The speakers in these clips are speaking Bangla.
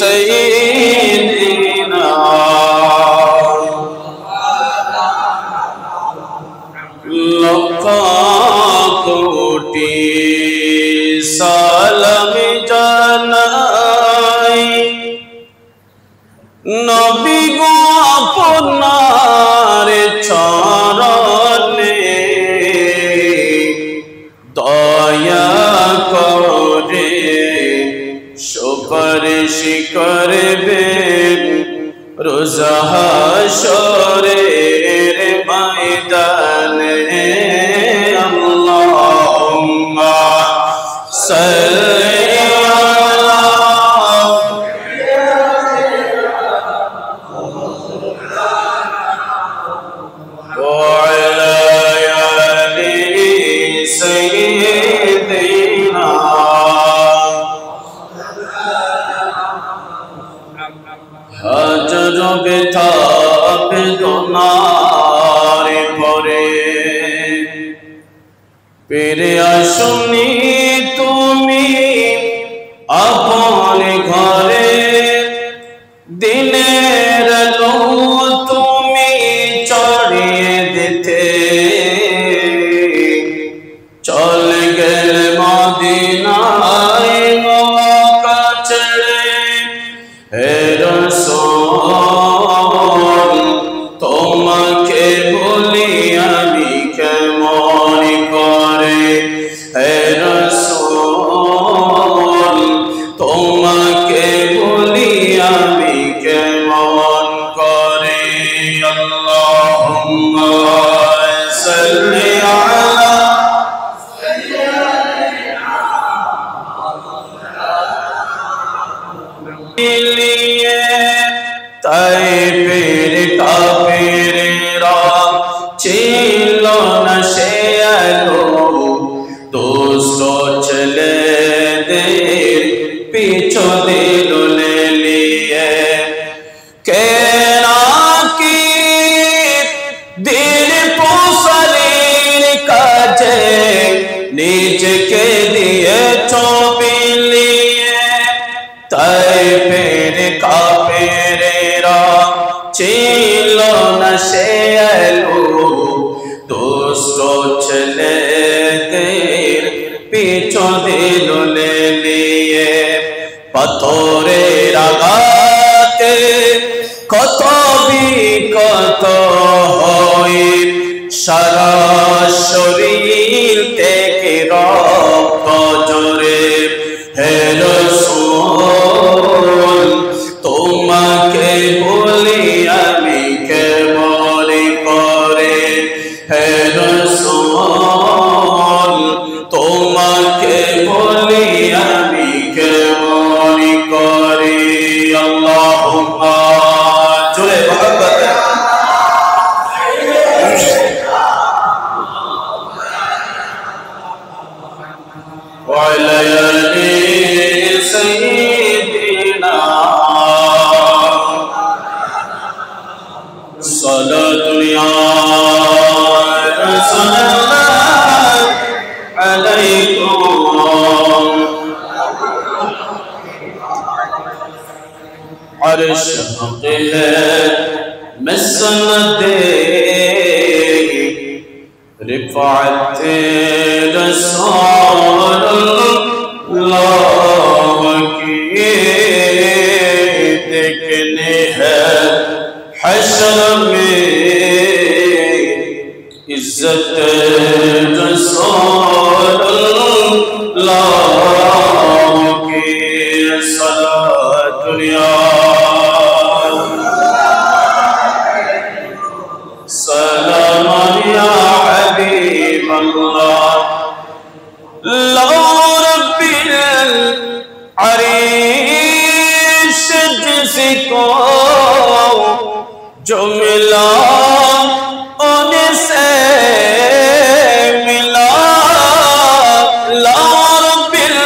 سيدنا لك কোটি সালাম জানাই নবী গো আপনার চরণে দয়া করে সুপারিশ করবেন রোজ হাশরের ময়দানে আল্লাহুম্মা সাল্লি আলা ওয়া আলা আলি সাইয়্যিদিনা হাজার ব্যথা বেদনার পরে পেরে আসুনি তুমি আপন ঘরে দিনের আলো তুমি ছড়িয়ে দিতে চলে গেলে মদিনায় মক্কা ছেড়ে হে রাসূল তোমাকে বলি আমি কেমন করে হে রাসূল তোমাকে বলি আমি কেমন করে আল্লাহুম্মা সাল্লি আলা লিয়ে তাই পের কাফেররা ছিল না সে আলো দুষ্ট ছেলেদের পিছু দিল লিয়ে কেনা কি দিল পোষালির কাজে নিজকে দিয়ে বিলিয়ে তাই পের কাফেররা ছিল না সে আলো দুষ্ট ছেলেদের পিছু দিল লিয়ে পাথরের আঘাতে কত বিকত হয়ে সারা শরীর থেকে রক্ত ঝরে হে রাসূল তোমাকে বলি আমি কেমন করে হে রাসূল তোমাকে বলি আমি কেমন করে আল্লাহুম্মা জোরে মহব্বত ওয়া আলা আলি সাইয়্যিদিনা সালাতুল ইয়া রাসূলুল্লাহ আলাইকুম अर्श पे है मसनद रिफ़ात रसूलुल्लाह की देखने है हश्र में इज्जत रसूलुल्लाह की सलातुल या सलाम या हबीब अल्लाह लो रब्बिल अरीश जिसको जो मिला उनसे मिला लो रब्बिल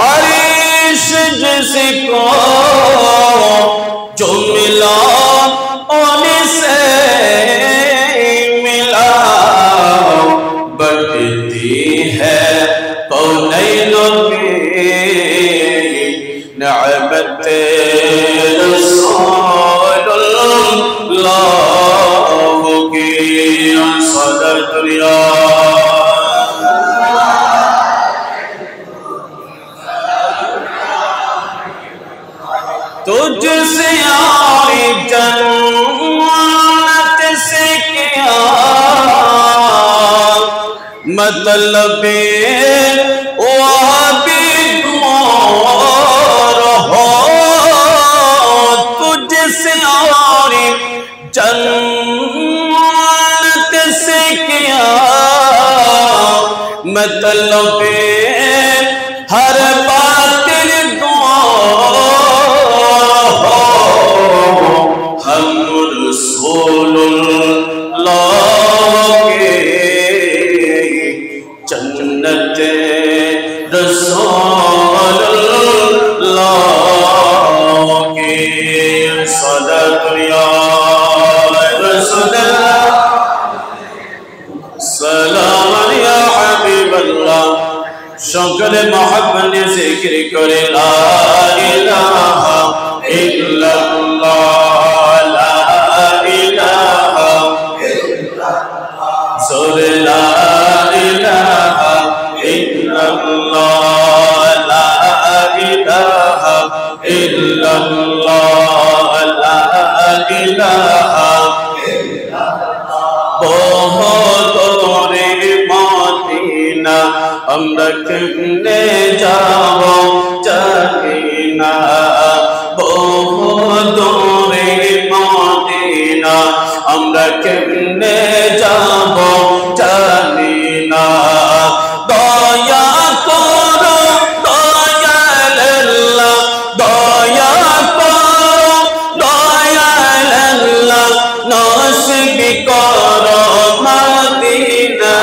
अरीश जिसको जो मिला उनसे मिला बढ़ती है कौनैन में نعمت رسول اللہ کی صدت تجھ سے آئی جنت سے کیا مطلب وابدار ہو تجھ سے آئی جنت سے کیا مطلب ہر باطل ہم رسول اللہ کے جنت رسول اللہ کے صدق یا رسول اللہ سلام یا حبیب اللہ شکر محبت ذکر کرے لا الہ الا اللہ لا الہ الا زور لا الہ الا اللہ لا الہ الا اللہ لا الہ بہت دورے مدینہ আমরা কেমনে যাব জানি না বহু দূরে মদিনা আমরা কেমনে যাব জানি না দয়া করো দয়াল আল্লাহ দয়া করো দয়াল আল্লাহ নসিব করো মদিনা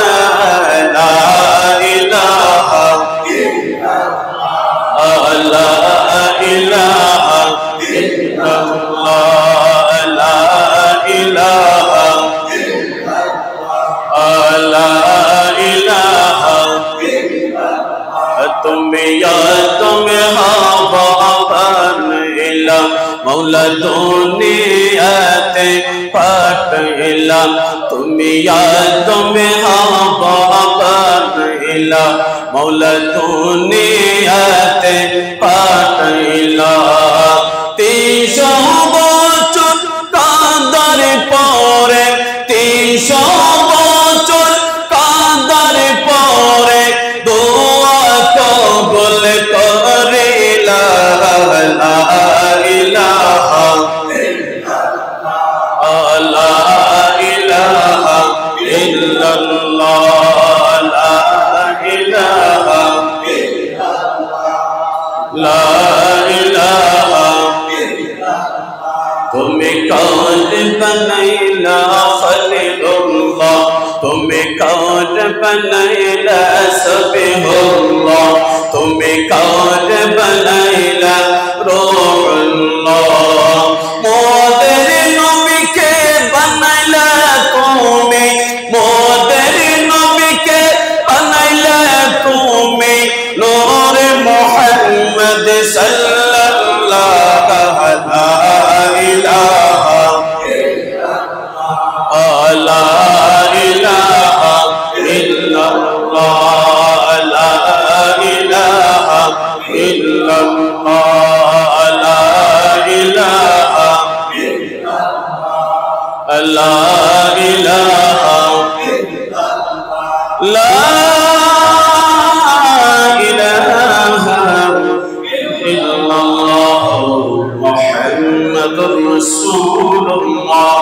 मौला दुनियाते पाटला तुम्हें याद में पाटला मौला दुनियाते पाटला 300 বছর কাঁদার পরে 300 বছর কাঁদার পরে দোয়া কবুল করে লা ইলাহা ইল্লাল্লাহ লা ইলাহা লা ইলাহা तुम्हें कौन बनैला खलीलुल्लाह तुम्हें कौन बनैला सबिहुल्लाह तुम्हें कौन बनैला रूहुल्लाह मोदर नबी के बनैला तुम्हें मोदर नबी के बनैला तुम्हें नूर मुहम्मद सल्लल्लाहु अलैहि لا إله إلا الله لا إله إلا الله لا إله لا إله لا إله إلا الله محمد رسول الله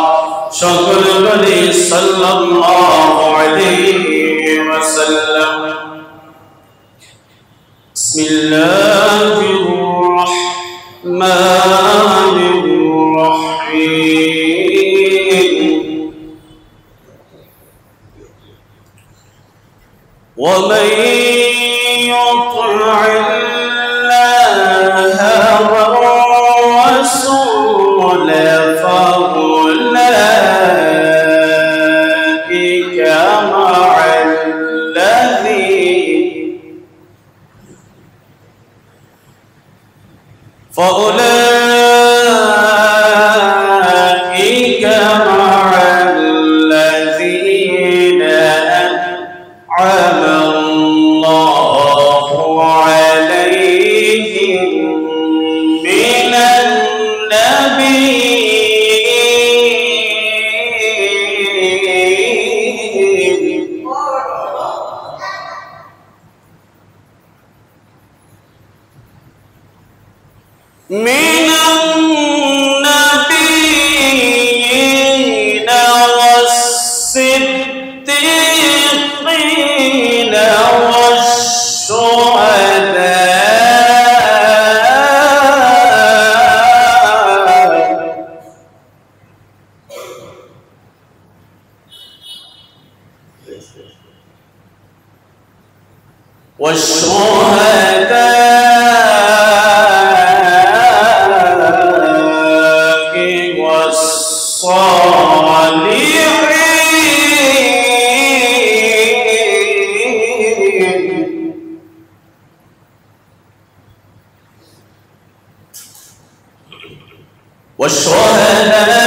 شكر بني صلى الله عليه وسلم بسم الله الرحمن الرحيم ومن يطع الله والرسول فأولئك مع الذين فأولئك مع الذين أنعم الله عليهم من النبيين والصديقين والشهداء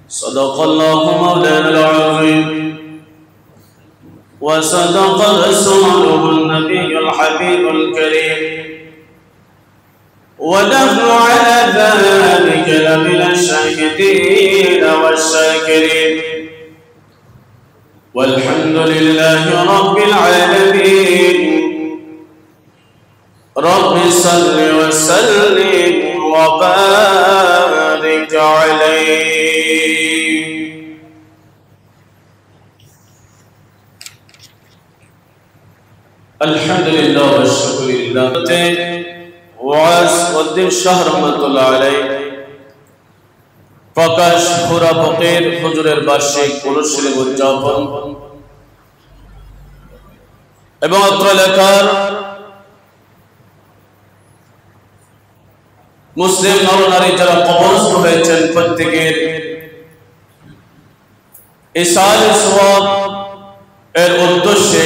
صدق الله مولانا العظيم وصدق رسوله النبي الحبيب الكريم ونحن على ذلك لمن الشاهدين والشاكرين والحمد لله رب العالمين رب صل وسلم وبارك عليه. الحمد لله والشكر لله ওয়াজ উদ্দিন শাহ রহমাতুল্লাহ আলাইহি প্রকাশ পুরা ফকির হুজুরের বার্ষিক পুরস্কার উদযাপন এবং অত্র এলাকার মুসলিম নরনারী যারা কবরস্থ হয়েছেন প্রত্যেকের ইসালে সওয়াব এর উদ্দেশ্যে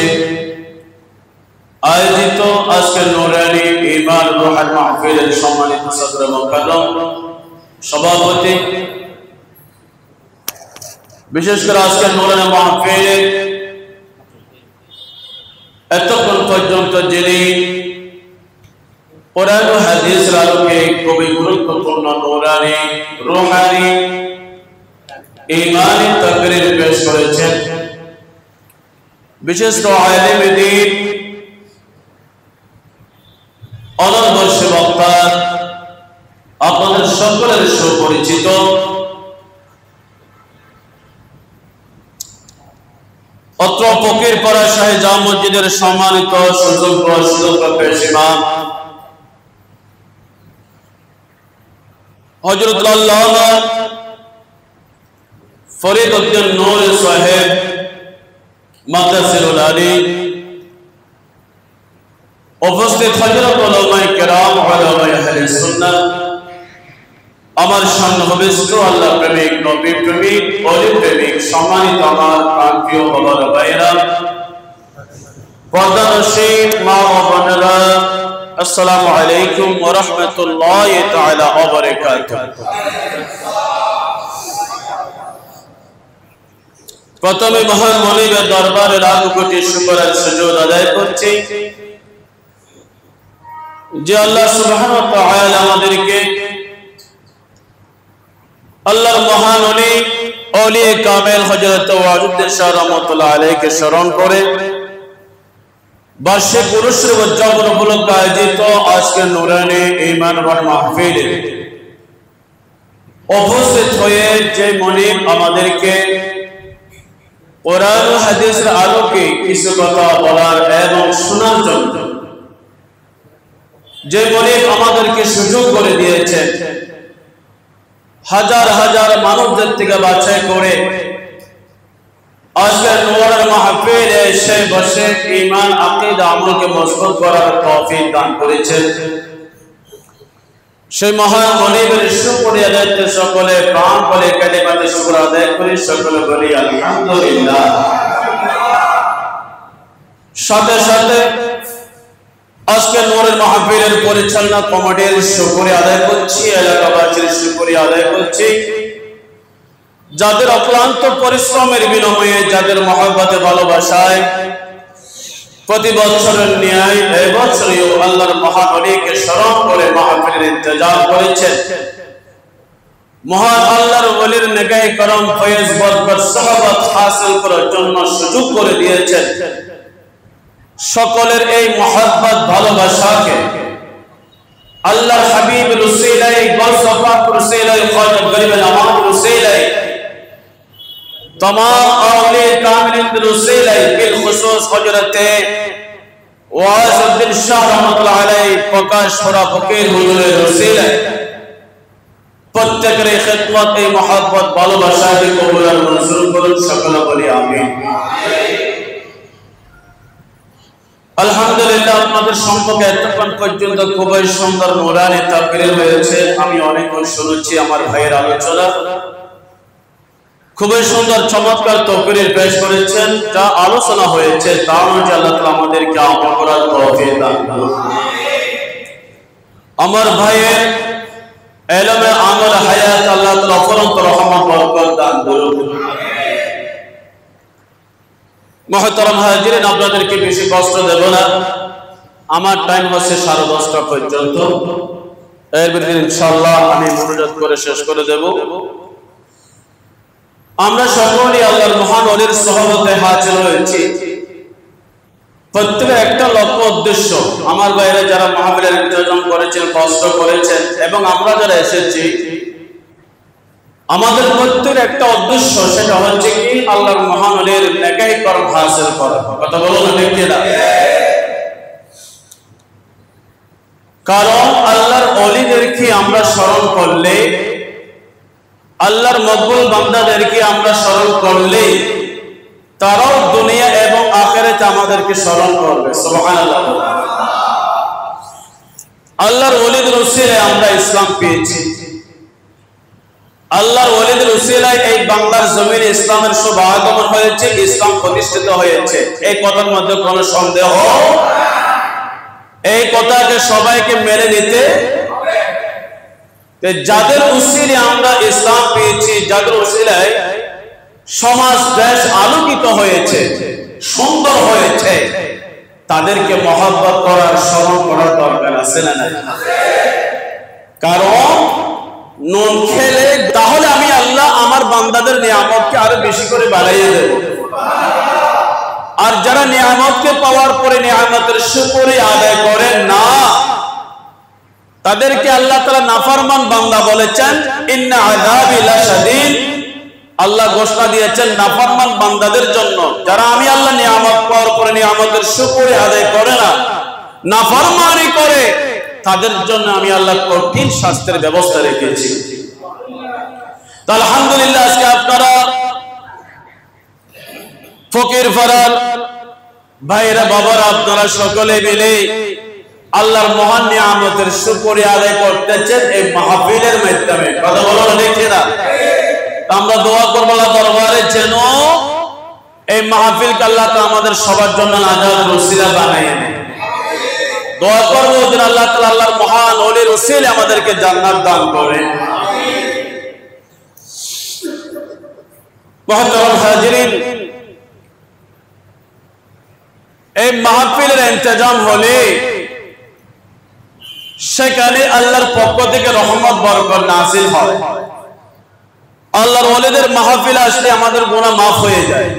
আয়োজিত আজকের নূরানী ঈমান রুহান মাহফিলের সম্মানিত সদর মুকাররম সভাপতি, বিশেষ করে আজকের নূরানী মাহফিলে এতক্ষণ পর্যন্ত যিনি কোরআন ও হাদিসের আলোকে খুবই গুরুত্বপূর্ণ নূরানী রুহানি ঈমানি তাকরীর পেশ করেছেন, বিশেষ করে আলেমে দ্বীন অনর্বশ বক্তা আপনাদের সকলের সুপরিচিত অত্র ফকিরপাড়া শাহী জামে মসজিদের সম্মানিত সুযোগ্য ইমাম হযরত আল্লামা ফরিদ উদ্দিন নূর সাহেব মাদ্রাসাতুল আলী, উপস্থিত হযরত উলামায়ে কেরাম উলামায়ে আহলে সুন্নাহ, আমার সামনে ভবিষ্যৎ আল্লাহ প্রেমিক নবী প্রেমিক ওলি প্রেমিক সম্মানিত আমার প্রান্তীয় বাবার ভাইরা পর্দানশীন মা ও বোনেরা, আসসালামু আলাইকুম ওয়া রাহমাতুল্লাহি তাআলা ওয়া বারাকাতুহু। প্রথমে মহান মনিবের দরবারে লাখ কোটি শুকর আর সুজুদ আদায় করছি যে আল্লাহ সুবহানাহু ওয়া তাআলা আমাদেরকে আল্লাহর মহান ওলি আউলিয়া কামেল হযরত ওয়াজুদ্দিন শাহ রহমাতুল্লাহ আলাইহিকে স্মরণ করে বার্ষিক পুরস্কার উদযাপন উপলক্ষে আয়োজিত আজকের নূরানী ঈমান রুহান মাহফিলে উপস্থিত হয়ে যে মনিব আমাদেরকে কোরআন ও হাদিসের আলোকে কিছু কথা বলার এবং শোনার জন্য যে মনিব আমাদেরকে সুযোগ করে দিয়েছেন, হাজার হাজার মানবদের থেকে বাছাই করে আজকে নূরের মাহফিল এসে বসে ঈমান আকীদা আমলকে মজবুত করার তৌফিক দান করেছেন। সেই মহান মনিবের শুকরিয়া আদায়ে সকলে প্রাণ বলে কালিমাতে শুকর আদায় করি, সকলে বলি আলহামদুলিল্লাহ। সাথে সাথে আজকে নূরের মাহফিলের পরিচালনা কমিটির শুকরিয়া আদায় করছি, এলাকাবাসীর শুকরিয়া আদায় করছি, যাদের অক্লান্ত পরিশ্রমের বিনিময়ে, যাদের মহব্বতে ভালোবাসায় প্রতি বছরের ন্যায় এবছরেও আল্লাহর মহান ওলিকে স্মরণ করে মাহফিলের ইন্তজাম করেছেন। মহান আল্লাহর ওলির নেগাহে করম ফয়েজ বরকত সহবত হাসিল করার জন্য সুযোগ করে দিয়েছেন। সকলের এই মহব্বত ভালোবাসাকে আল্লাহর হাবিব রসুলাই গৌসফাক রসুলাই খাজা গরিব নওয়াজ রসুলাই तमाम औलिया कामिलिन रसूलाई बिल खुसूस हजरते वाजिउद्दीन शाह रहमतुल्लाह अलैहि प्रकाश पड़ा फकीर हुजूरे रसूलाई প্রত্যেকের খিদমত এই মহব্বত ভালোবাসাকে কবুল আর মঞ্জুর করুন, সকলে বলি আমিন। আলহামদুলিল্লাহ, আপনাদের সম্পর্কে এতক্ষণ পর্যন্ত খুবই সুন্দর নূরানি তাকরীর হয়েছে। আমি অনেকক্ষণ শুনেছি আমার ভাইয়ের আলোচনা, খুবই সুন্দর চমৎকার তাকরীর পেশ করেছেন। যা আলোচনা হয়েছে তা অনুযায়ী আল্লাহ তাআলা আমাদেরকে আমল করার তৌফিক দান করুন। আমার ভাইয়ের ইলমে আমল হায়াত আল্লাহ তাআলা অফরন্ত রহমত বরকত দান করুন। মুহতারাম হাজিরিন, আপনাদেরকে বেশি কষ্ট দেব না, আমার টাইম হচ্ছে 10:30 পর্যন্ত। এর ভিতরে ইনশাআল্লাহ আমি মনোযোগ করে শেষ করে দেব। আমরা সকলেই আল্লাহর মহান ওলির সোহবতে হাজির হয়েছি, প্রত্যেকের একটা লক্ষ্য উদ্দেশ্য। আমার বাইরে যারা মাহফিলের ইন্তজাম করেছেন, কষ্ট করেছেন, এবং আমরা যারা এসেছি, আমাদের প্রত্যেকের একটা উদ্দেশ্য, সেটা হচ্ছে কি আল্লাহর মহান ওলির নেগাহে করম হাসিল করা। কথা বলুন ঠিক কিনা? কারণ আল্লাহর ওলিদেরকে আমরা স্মরণ করলে, আল্লাহর মকবুল বান্দাদেরকে আমরা স্মরণ করলে, তারাও দুনিয়া এবং আখিরাতে আমাদেরকে স্মরণ করবে। সুবহানাল্লাহ। আল্লাহর ওলিদের উসিলায় আমরা ইসলাম পেয়েছি, আল্লাহর ওলিদের উসিলায় এই বাংলার জমিনে ইসলামের শুভ আগমন হয়েছে, ইসলাম প্রতিষ্ঠিত হয়েছে। এই কথার মধ্যে কোনো সন্দেহ, এই কথাকে সবাইকে মেনে নিতে, যাদের উসিলায় আমরা ইসলাম পেয়েছি, যাদের উসিলায় সমাজ দেশ আলোকিত হয়েছে, সুন্দর হয়েছে, তাদেরকে মহব্বত করার, স্মরণ করার দরকার আছে না নাই? কারণ নুন খেলে তাহলে আমি আল্লাহ আমার বান্দাদের নিয়ামতকে আরো বেশি করে বাড়াইয়ে দেব। আর যারা নিয়ামতকে পাওয়ার পরে নিয়ামতের শুকরিয়া আদায় করে না, তাদেরকে আল্লাহ তাআলা নাফরমান বান্দা বলেছেন। ইন্না আযাবি লাশাদীদ, আল্লাহ ঘোষণা দিয়েছেন নাফরমান বান্দাদের জন্য, যারা আমি আল্লাহ নিয়ামত পাওয়ার পরে নিয়ামতের শুকরিয়া আদায় করে না, নাফরমানি করে, তাদের জন্য আমি আল্লাহ কঠিন শাস্তির ব্যবস্থা রেখেছি। তো আলহামদুলিল্লাহ, আজকে আপনারা ফকির ফারার ভাইরা, বাবারা, আপনারা সকলে মিলে আল্লাহর মহান নিয়ামতের শুকরিয়া আদায় করতেছেন এই মাহফিলের মাধ্যমে। কথা বলো দেখি না? আমরা দোয়া করব আল্লাহ দরবারে যেন এই মাহফিলকে আল্লাহ তাআলা আমাদের সবার জন্য নাজাত ওসিলা বানায় নেন। দোয়া করব যেন আল্লাহ তাআলা আল্লাহর মহান ওলির ওসিলায় আমাদেরকে জান্নাত দান করেন। মুহতারাম হাজিরিন, এই মাহফিলের ইন্তজাম হলে সেখানে আল্লাহর পক্ষ থেকে রহমত বরকত নাযিল হয়। আল্লাহর ওলিদের মাহফিল আসলে আমাদের গুনাহ মাফ হয়ে যায়।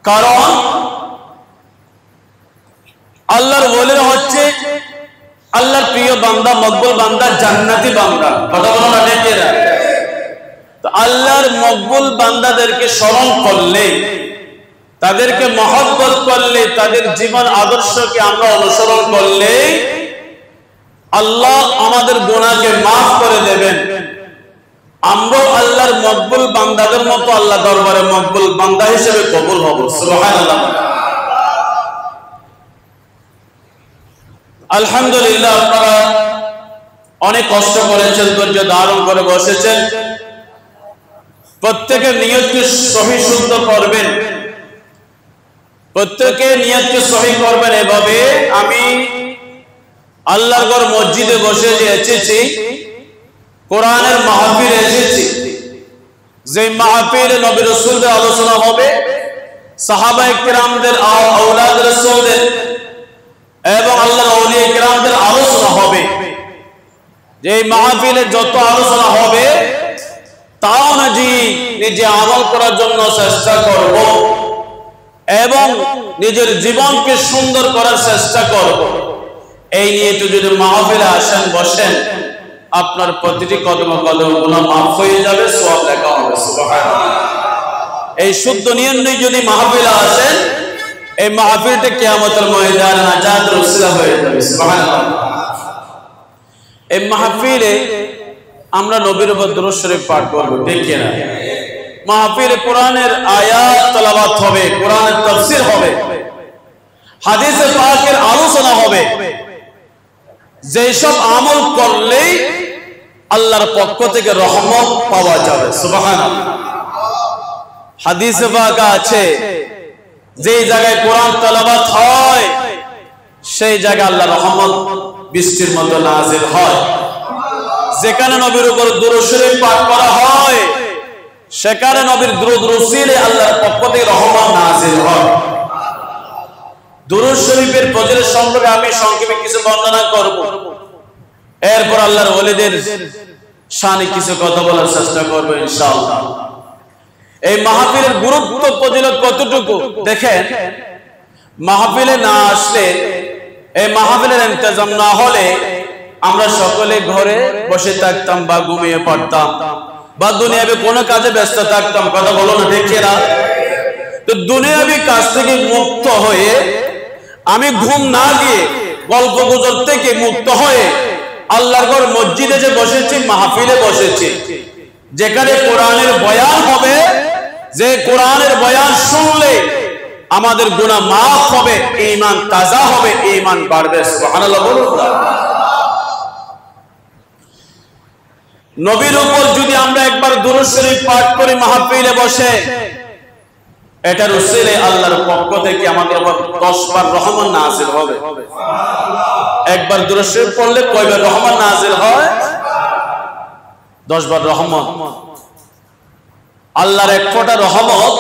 কারণ আল্লাহর ওলিরা হচ্ছে আল্লাহর প্রিয় বান্দা, মকবুল বান্দা, জান্নাতি বান্দা। কথা বলো না ঠিক না? তো আল্লাহর মকবুল বান্দাদেরকে স্মরণ করলে, তাদেরকে মহব্বত করলে, তাদের জীবন আদর্শকে আমরা অনুসরণ করলে আল্লাহ আমাদের গুনাহকে মাফ করে দেবেন। আমরা আল্লাহর মকবুল বান্দাদের মতো আল্লাহ দরবারে মকবুল বান্দা হিসেবে কবুল হব। সুবহানাল্লাহ। আলহামদুলিল্লাহ, আপনারা অনেক কষ্ট করেছেন, ধৈর্য ধারণ করে বসেছেন। প্রত্যেকের নিয়তকে সহি শুদ্ধ করবেন, প্রত্যেকে নিয়তকে সহি করবেন এভাবে, আমি আল্লাহর ঘর মসজিদে বসে যে এসেছি, কোরআনের মাহফিলে এসেছি, যে মাহফিলে নবী রাসূলদের আলোচনা হবে, সাহাবায়ে কিরামদের আওলাদ রাসূলদের এবং আল্লাহর আউলিয়া কিরামদের আলোচনা হবে। যে মাহফিলে যত আলোচনা হবে তাও নিজে আমল করার জন্য চেষ্টা করব এবং নিজের জীবনকে সুন্দর করার চেষ্টা করব। এই নিয়ে তো যদি মাহফিলে আসেন, বসেন, আপনার প্রতিটি কদম কদম গুনাহ মাফ হয়ে যাবে, সওয়াব লেখা হবে। সুবহানাল্লাহ। এই শুদ্ধ নিয়ত নিয়ে যদি মাহফিলে আসেন, এই মাহফিলটা কিয়ামতের ময়দানে নাজাতের ওসিলা হয়ে যাবে। সুবহানাল্লাহ। এই মাহফিলে আমরা নবীর উপর দুরূদ শরীফ পাঠ করব, দেখিয়ে না। মাহফিলে কোরআনের আয়াত তেলাওয়াত হবে, কোরআনের তাফসীর হবে, হাদিসে পাকের আলোচনা হবে। যেসব আমল করলেই আল্লাহর পক্ষ থেকে রহমত পাওয়া যাবে। সুবহানাল্লাহ। হাদিসে পাক আছে, যেই জায়গায় কোরআন তেলাওয়াত হয় সেই জায়গায় আল্লাহর রহমত বৃষ্টির মতো নাযিল হয়। যেখানে নবীর উপর দুরূদ শরীফ পাঠ করা হয় সেখানে নবীর দুরূদ রসিলে আল্লাহর পক্ষ থেকে রহমত নাযিল হয়। দুরূদ শরীফের ফজিলত সম্পর্কে আমি সংক্ষেপে কিছু বর্ণনা করব, এরপর আল্লাহর ওলিদের শানে কিছু কথা বলার চেষ্টা করব ইনশাআল্লাহ। এই মাহফিলের গুরুত্ব ফজিলত কতটুকু দেখেন, মাহফিলে না আসলে, এই মাহফিলের ইন্তজাম না হলে আমরা সকলে ঘরে বসে থাকতাম বা ঘুমিয়ে পড়তাম বা দুনিয়াবি কোনো কাজে ব্যস্ত থাকতাম। কথা বলো না, দেখে না? তো দুনিয়াবি কাজ থেকে মুক্ত হয়ে, আমি ঘুম না দিয়ে গল্প গুজব থেকে মুক্ত হয়ে আল্লাহর ঘর মসজিদে যে বসেছি, মাহফিলে বসেছি, যেখানে কোরআনের বয়ান হবে, যে কোরআনের বয়ান শুনলে আমাদের গুনাহ মাফ হবে, ঈমান তাজা হবে, ঈমান বাড়বে। সুবহানাল্লাহ বলুন। নবীর উপর যদি আমরা একবার দুরূদ শরীফ পাঠ করি মাহফিলে বসে, এটার উসিলে আল্লাহর পক্ষ থেকে আমাদের উপর 10 বার রহমত নাযিল হবে। একবার দুরূদ শরীফ পড়লে কয়বার রহমত নাযিল হয়? 10 বার রহমত। আল্লাহর এক ফোঁটা রহমত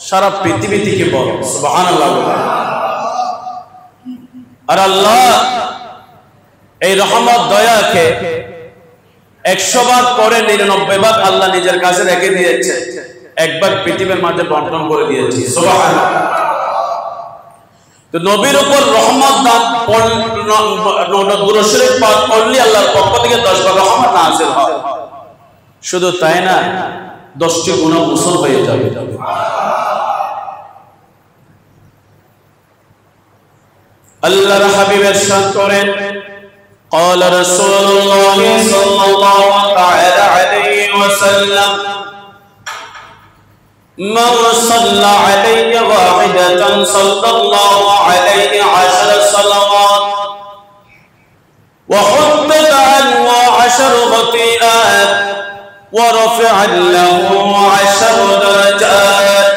সারা পৃথিবী থেকে বড়। সুবহানাল্লাহ। আর আল্লাহ এই রহমত দয়াকে 100 বার করে 99 বার আল্লাহ নিজের কাছে রেখে দিয়েছে, একবার পৃথিবীর মাঝে বন্টন করে দিয়েছে। সুবহানাল্লাহ। তো নবীর উপর রহমত দান দুরূদ শরীফ পাঠ করলে আল্লাহর পক্ষ থেকে 10 বার রহমত নাযিল হয়। শুধু তাই না, 10টি গুনাহ মোচন হয়ে যাবে। আল্লাহর হাবিব ইরশাদ করেন, قال رسول الله صلى الله تعالى عليه وسلم من صلى علي واحدة صلى الله عليه 10 صلوات وحبت عنه 10 خطيئات ورفع له 10 درجات।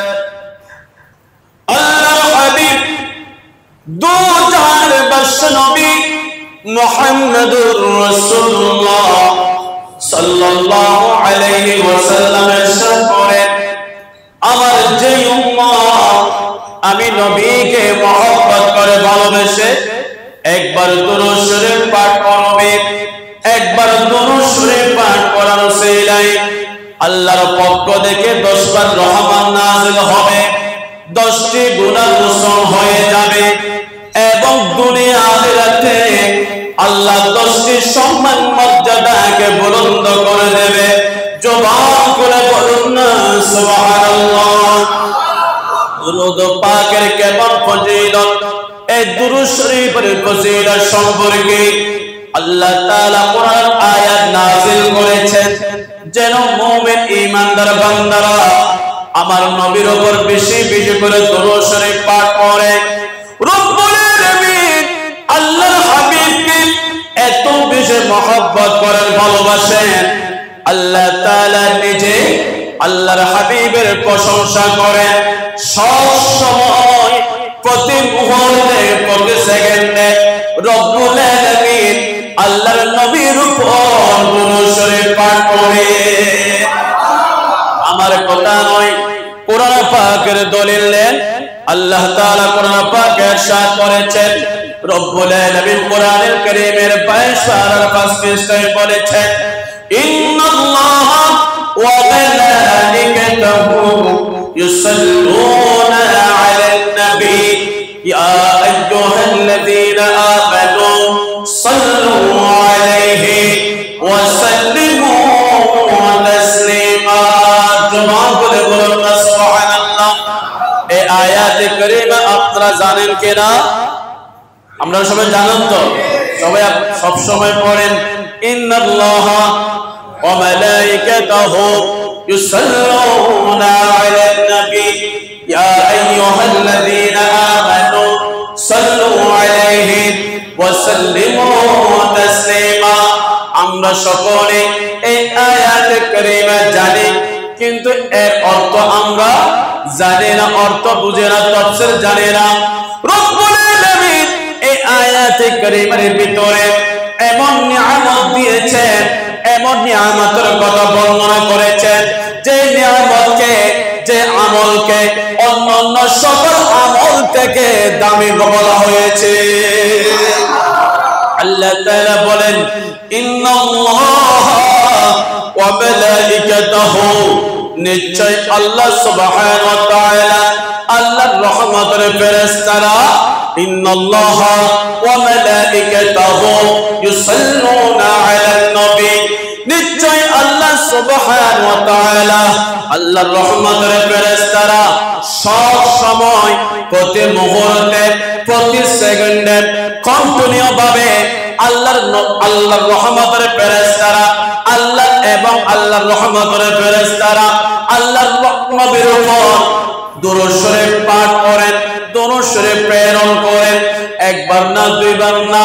আল্লাহর হাবিব দু জাহানের বাদশা নবী মুহাম্মদুর রাসূলুল্লাহ সাল্লাল্লাহু আলাইহি ওয়াসাল্লাম ইরশাদ করেন, আমার যে উম্মত আমি নবীকে মহব্বত করে ভালোবেসে একবার দুরূদ শরীফ পাঠ করবে, একবার দুরূদ শরীফ পাঠ করার উসিলায় আল্লাহর পক্ষ থেকে 10 বার রহমত নাযিল হবে, 10টি গুনাহ মোচন হয়ে যাবে এবং দুনিয়া আখিরাতে আল্লাহ 10টি সম্মান মর্যাদাকে বুলন্দ করে দেবে। জবান করে বলুন না সুবহানাল্লাহ। দুরূদ পাকের কেমন ফজিলত, এই দুরূদ শরীফের ফজিলত সম্পর্কে আল্লাহ তাআলা কোরআন আয়াত নাযিল করেছেন। যেন মুমিন ঈমানদার বান্দারা আমার নবীর উপর বেশি বেশি করে দরুদ শরীফ পাঠ করে। রব্বুল আলামিন আল্লাহর হাবিবকে এত বেশি মহব্বত করেন, ভালোবাসেন, আল্লাহ তাআলা নিজে আল্লাহর হাবিবের প্রশংসা করেন। সব সময় প্রতি মুহূর্তে প্রতি সেকেন্ডে রব্বুল আলামিন আল্লাহর নবীর উপর দরুদ শরীফ পাঠ করে। আমার কথা নয়, কোরআন পাকের দলিল দেন। আল্লাহ তাআলা কোরআন পাকে ইরশাদ করেছেন, রব্বুল আলামিন কোরআনুল কারীমের 22 পারার 5 পৃষ্ঠায় বলেছেন, ইন্নাল্লাহা ওয়া মালাইকাতাহু ইউসাল্লুনা আলান নবী ইয়া আইয়ুহাল্লাযীনা আমানু সাল্লু আলাইহি ওয়া সাল্লিমু তাসলিমা। জবান বলে বলুন না সুবহানাল্লাহ। এই আয়াতে কারীমা আপনারা জানেন কিনা? আমরা সবাই জানেন তো? সবাই সব সময় পড়েন, ইন্নাল্লাহা ওয়া মালাইকাতাহু ইউসাল্লুনা আলান নবী ইয়া আইয়ুহাল্লাযীনা আমানু সাল্লু আলাইহি ওয়া সাল্লিমু তাসলিমা। আমরা সকলে এই আয়াতে কারীমা জানি, কিন্তু এর অর্থ আমরা জানি না, অর্থ বুঝে না, তাফসীর জানি না। রব্বুল আলামিন এই আয়াতে কারীমার ভিতরে এমন নিয়ামত দিয়েছেন, এমন নিয়ামতের কথা বর্ণনা করেছেন, যে নিয়ামতকে, যে আমলকে অন্যান্য সকল আমল থেকে দামি বলা হয়েছে। আল্লাহ তাআলা বলেন, ইন্নাল্লাহা ওয়া মালাইকাতাহু, নিশ্চয় আল্লাহ সুবহানাহু ওয়া তাআলা আল্লাহর রহমতের ফেরেশতারা, ইন্নাল্লাহা ওয়া মালাইকাতাহু ইউসাল্লুনা আলান নবী, নিশ্চয় আল্লাহ সুবহানাহু ওয়া তাআলা আল্লাহর রহমতের ফেরেশতারা সব সময়, প্রতি মুহূর্তে, প্রতি সেকেন্ডে কন্টিনিউ ভাবে আল্লাহর রহমতের ফেরেশতারা, আল্লাহ এবং আল্লাহর রহমতের ফেরেশতারা আল্লাহর নবীর উপর দরুদ শরীফ পাঠ করেন, দরুদ শরীফ প্রেরণ করেন। একবার না, দুইবার না,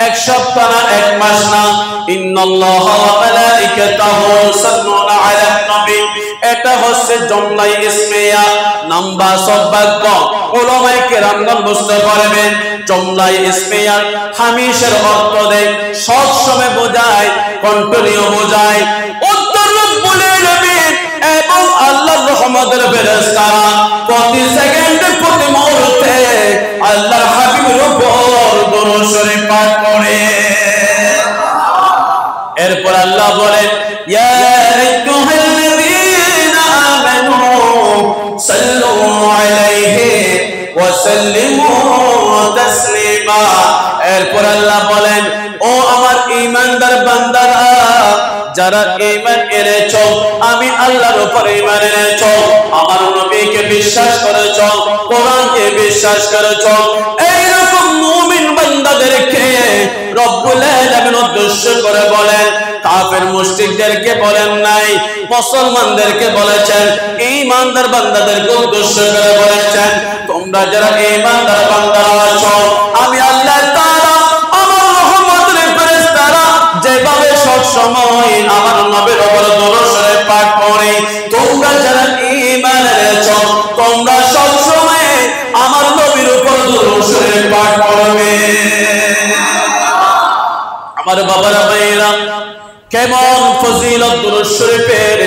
এক সপ্তাহ না, এক মাস না। ইন্নাল্লাহা ওয়া মালাইকাতাহু ইউসাল্লুনা আলান নবী, এটা হচ্ছে জমলাই ইসমিয়া, নাম্বা সবাক্য। উলামায়ে কেরামগণ বুঝতে পারবেন, জমলাই ইসমিয়া হামেশার অর্থ দেয়, সব সময় বোঝায়, কন্টিনিউ বোঝায়। উত্তর রব্বুল আলামিন এবং আল্লাহর রহমতের ফেরেশতারা প্রতি সেকেন্ডে, প্রতি মুহূর্তে আল্লাহর হাবিবের উপর দরুদ শরীফ পাঠ করে। এরপর আল্লাহ বলেন, ইয়া আইয়ুহাল্লাযীনা আমানু সাল্লু আলাইহি ওয়া সাল্লিমু তাসলিমা। এরপর আল্লাহ বলেন, ও আমার ঈমানদার বান্দারা, যারা ঈমান এনেছো, আমি আল্লাহর উপর ঈমান এনেছো, আমার নবীকে বিশ্বাস করেছো, কোরআনকে বিশ্বাস করেছো, এইরকম মুমিন বান্দাদেরকে রব্বুল আলামিন উদ্দেশ্য করে বলেন, কাফের মুশরিকদেরকে বলেন নাই, মুসলমানদেরকে বলেছেন, ঈমানদার বান্দাদেরকে উদ্দেশ্য করে বলেছেন, তোমরা যারা ঈমানদার বান্দারা আছো, আমি আল্লাহ তাআলা আমার রহমতের ফেরেশতারা যেভাবে সব সময় আমার নবীর উপর দরুদ শরীফ পাঠ করে, তোমরা যারা ঈমান এনেছো, তোমরা সব সময় আমার নবীর উপর দরুদ শরীফ পাঠ করবে। আমার বাবারা, ভাইরা, কেমন ফজিলত দরুদ শরীফের!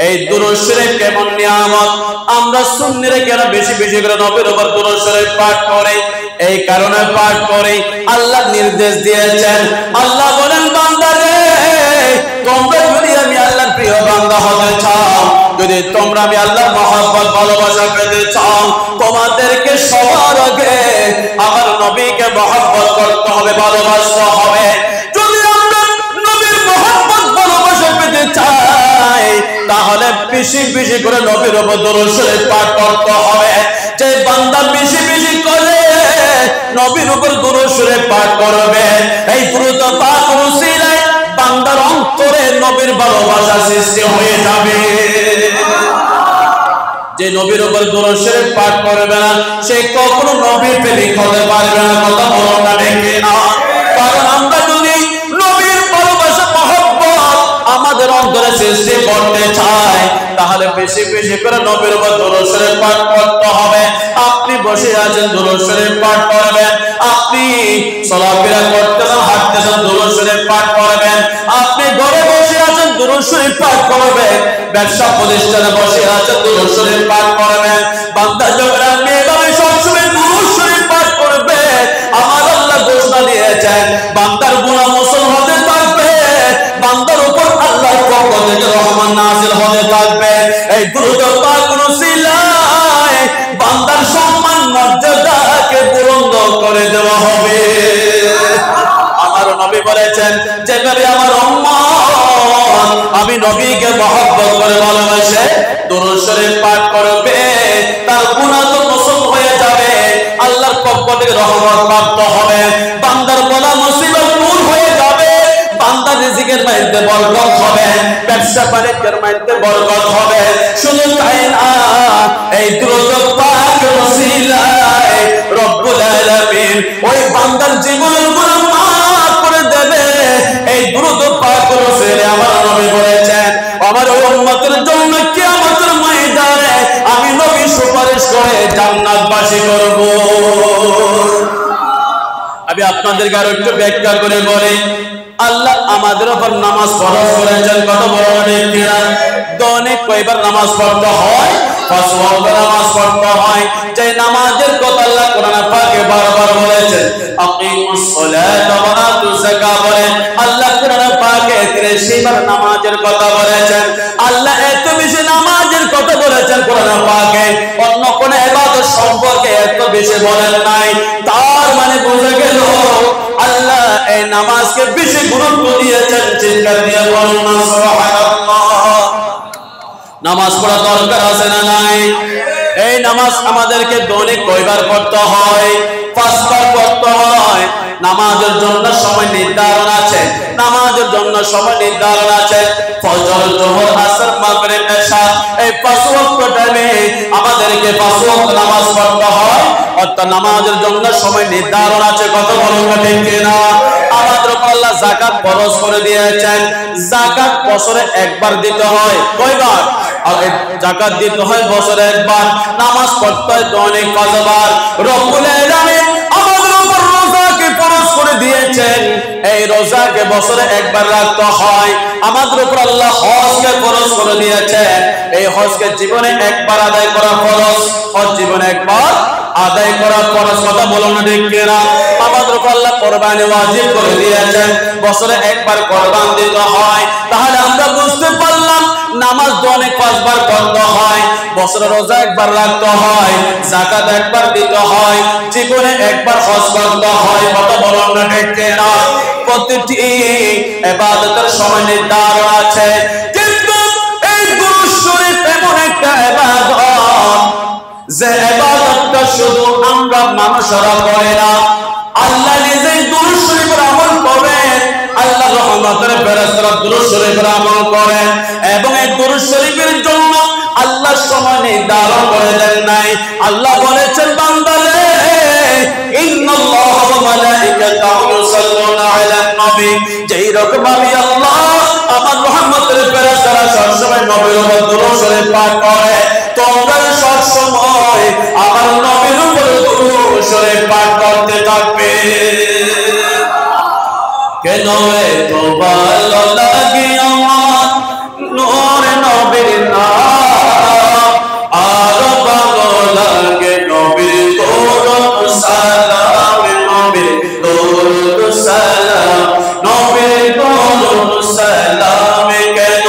এই দরুদ শরীফ কেমন নিয়ামত! আমরা সুন্নিরা কেন বেশি বেশি করে নবীর উপর দরুদ শরীফ পাঠ করে? এই কারণে পাঠ করে, আল্লাহ নির্দেশ দিয়েছেন। আল্লাহ বলেন, বান্দারে, তোমরা যদি আমি আল্লাহর প্রিয় বান্দা হতে চাও, যদি তোমরা আমি আল্লাহর মহব্বত ভালোবাসা পেতে চাও, তোমাদেরকে সবার আগে আমার নবীকে মহব্বত করতে হবে, ভালোবাসতে হবে। যদি আমরা নবীর মহব্বত ভালোবাসা পেতে চাই, তাহলে বেশি বেশি করে নবীর উপর দরুদ শরীফ পাঠ করতে হবে। যে বান্দা বেশি বেশি করে নবীর উপর দরুদ শরীফ পাঠ করবে, এই দ্রুত পাক রসিলায় বান্দার অন্তর অন্তরে নবীর ভালোবাসা সৃষ্টি হয়ে যাবে। যে নবীর উপর দরুদ শরীফ পাঠ করবে না সে কখনো নবীর প্রেমিক হতে পারবে না। কথা বলো না দেখে না। কারণ আমরা যদি নবীর ভালোবাসা মহব্বত আমাদের অন্তরে সৃষ্টি করতে চাই তাহলে বেশি বেশি করে নবীর উপর দরুদ শরীফ পাঠ করতে হবে। আপনি বসে আছেন দরুদ শরীফ পাঠ করবেন, আপনি চলাফেরা করতেছেন হাঁটতেছেন দরুদ শরীফ পাঠ করবেন, আপনি ঘরে বসে আছেন দরুদ শরীফ পাঠ করবেন, ব্যবসা প্রতিষ্ঠানে বসে আছেন দরুদ শরীফ পাঠ করবেন। বান্দা যখন আপনি এভাবে সবসময় দরুদ শরীফ পাঠ করবে আমার আল্লাহ ঘোষণা দিয়েছেন বান্দার গুনাহ মোচন হতে থাকবে, বান্দার উপর আল্লাহর পক্ষ থেকে রহমান নাযিল হতে থাকবে। এই দরুদ পাক উসিলায় বান্দার সম্মান মর্যাদাকে বুলন্দ করে দেওয়া হবে। আমার নবী বলেছেন যেভাবে আমার উম্মত আমি নবীকে মহব্বত করে ভালোবাসে দরুদ শরীফ পাঠ করবে তার গুনাহ তো মোচন হয়ে যাবে, আল্লাহর পক্ষ থেকে রহমত প্রাপ্ত হবে, বান্দার বলা মুসিবত দূর হয়ে যাবে, বান্দার রিজিকের মধ্যে বরকত হবে, ব্যবসা বাণিজ্যের মধ্যে বরকত হবে। শুধু তাই না এই দরুদ পাক ওসিলায় রব্বুল আলামিন ওই বান্দার জীবনের গুনাহ মাফ করে দেবে। এই দরুদ পাক ওসিলায় আমার নবী বলেছেন আমার উম্মতের জন্য কিয়ামতের ময়দানে আমি নবী সুপারিশ করে জান্নাতবাসী করব। আমি আপনাদেরকে আরো একটু ব্যাখ্যা করে বলি। আল্লাহ আমাদের উপর নামাজ ফরজ করেছেন, কত বড় কিনা। দৈনিক কয়বার নামাজ পড়তে হয়? 5 ওয়াক্ত নামাজ পড়তে হয়। যে নামাজের কথা আল্লাহ কোরআন পাকে বারবার বলেছেন আকিমুস সালাতা ওয়া আতুজ যাকাত বলে আল্লাহ কোরআন পাকে 83 বার নামাজের কথা বলেছেন। আল্লাহ এত বেশি নামাজের কথা বলেছেন কোরআন পাকে, অন্য কোন ইবাদত সম্পর্কে এত বেশি বলেন নাই। তার মানে বোঝা গেল আল্লাহ এই নামাজকে বেশি গুরুত্ব দিয়েছেন। চিৎকার দিয়ে বলুন না সুবহানাল্লাহ। নামাজ পড়া দরকার আছে না নাই? এই নামাজ আমাদেরকে দৈনিক কয়বার পড়তে হয়? 5 বার পড়তে হয়। নামাজের জন্য সময় নির্ধারণ আছে, নামাজের জন্য সময় নির্ধারণ আছে। ফজর, যোহর, আসর, মাগরিব, ইশা এই 5 ওয়াক্ত টাইমে আমাদেরকে 5 ওয়াক্ত নামাজ পড়তে হয়। অর্থাৎ নামাজের জন্য সময় নির্ধারণ আছে। কত বলুন না ঠিক কিনা। আমাদের উপর আল্লাহ যাকাত ফরজ করে দিয়েছেন। যাকাত বছরে একবার দিতে হয়। কয়বার? আর যাকাত দিতে হয় বছরে একবার। নামাজ পড়তে হয় দৈনিক 5 বার। রব্বুল আলামিন আমাদের উপর রোজাকে ফরজ করে দিয়েছেন। এই রোজাকে বছরে একবার রাখতে হয়। আমাদের উপর আল্লাহ হজকে ফরজ করে দিয়েছেন। এই হজকে জীবনে একবার আদায় করা ফরজ। হজ জীবনে একবার আদায় করা ফরজ। কথা বলুন না ঠিক কিনা। আমাদের উপর আল্লাহ কুরবানি ওয়াজিব করে দিয়েছেন। বছরে একবার কুরবান দিতে হয়। তাহলে আমরা বুঝতে পারলাম নামাজ দৈনিক 5 বার পড়তে হয়, বছরে রোজা একবার রাখতে হয়, যাকাত একবার দিতে হয়, জীবনে একবার হজ করতে হয়। কথা বলুন না ঠিক কিনা। প্রতিটি ইবাদতের সময় নির্ধারণ আছে, কিন্তু এই দুরূদ শরীফ এমন একটা ইবাদত যে ইবাদতটা শুধু আমরা মানুষরা করে না, আল্লাহ নিজেই দুরূদ শরীফের আমল করেন। আল্লাহ রহমতের ফেরেশতারা দুরূদ শরীফের আমল করেন এবং এই দুরূদ শরীফের জন্য আল্লাহ সময় নির্ধারণ করে দেন নাই। আল্লাহ বলেছেন বান্দারে ইন্নাল্লাহা ওয়া মালাইকাতাহু ইউসাল্লুনা আলান নবী। যেই রকম আমি আল্লাহ আমার রহমতের ফেরেশতারা সবসময় নবীর উপর দুরূদ শরীফ পাঠ করে, তোমরা সবসময় আমার নবীর উপর দুরূদ শরীফ পাঠ করতে থাকবে। কেন এত ভালো লাগে আমার নূর নবীর নাম, আর ভালো লাগে নবীর দরুদ সালাম, নবীর দরুদ সালাম, নবীর দরুদ সালাম। কেন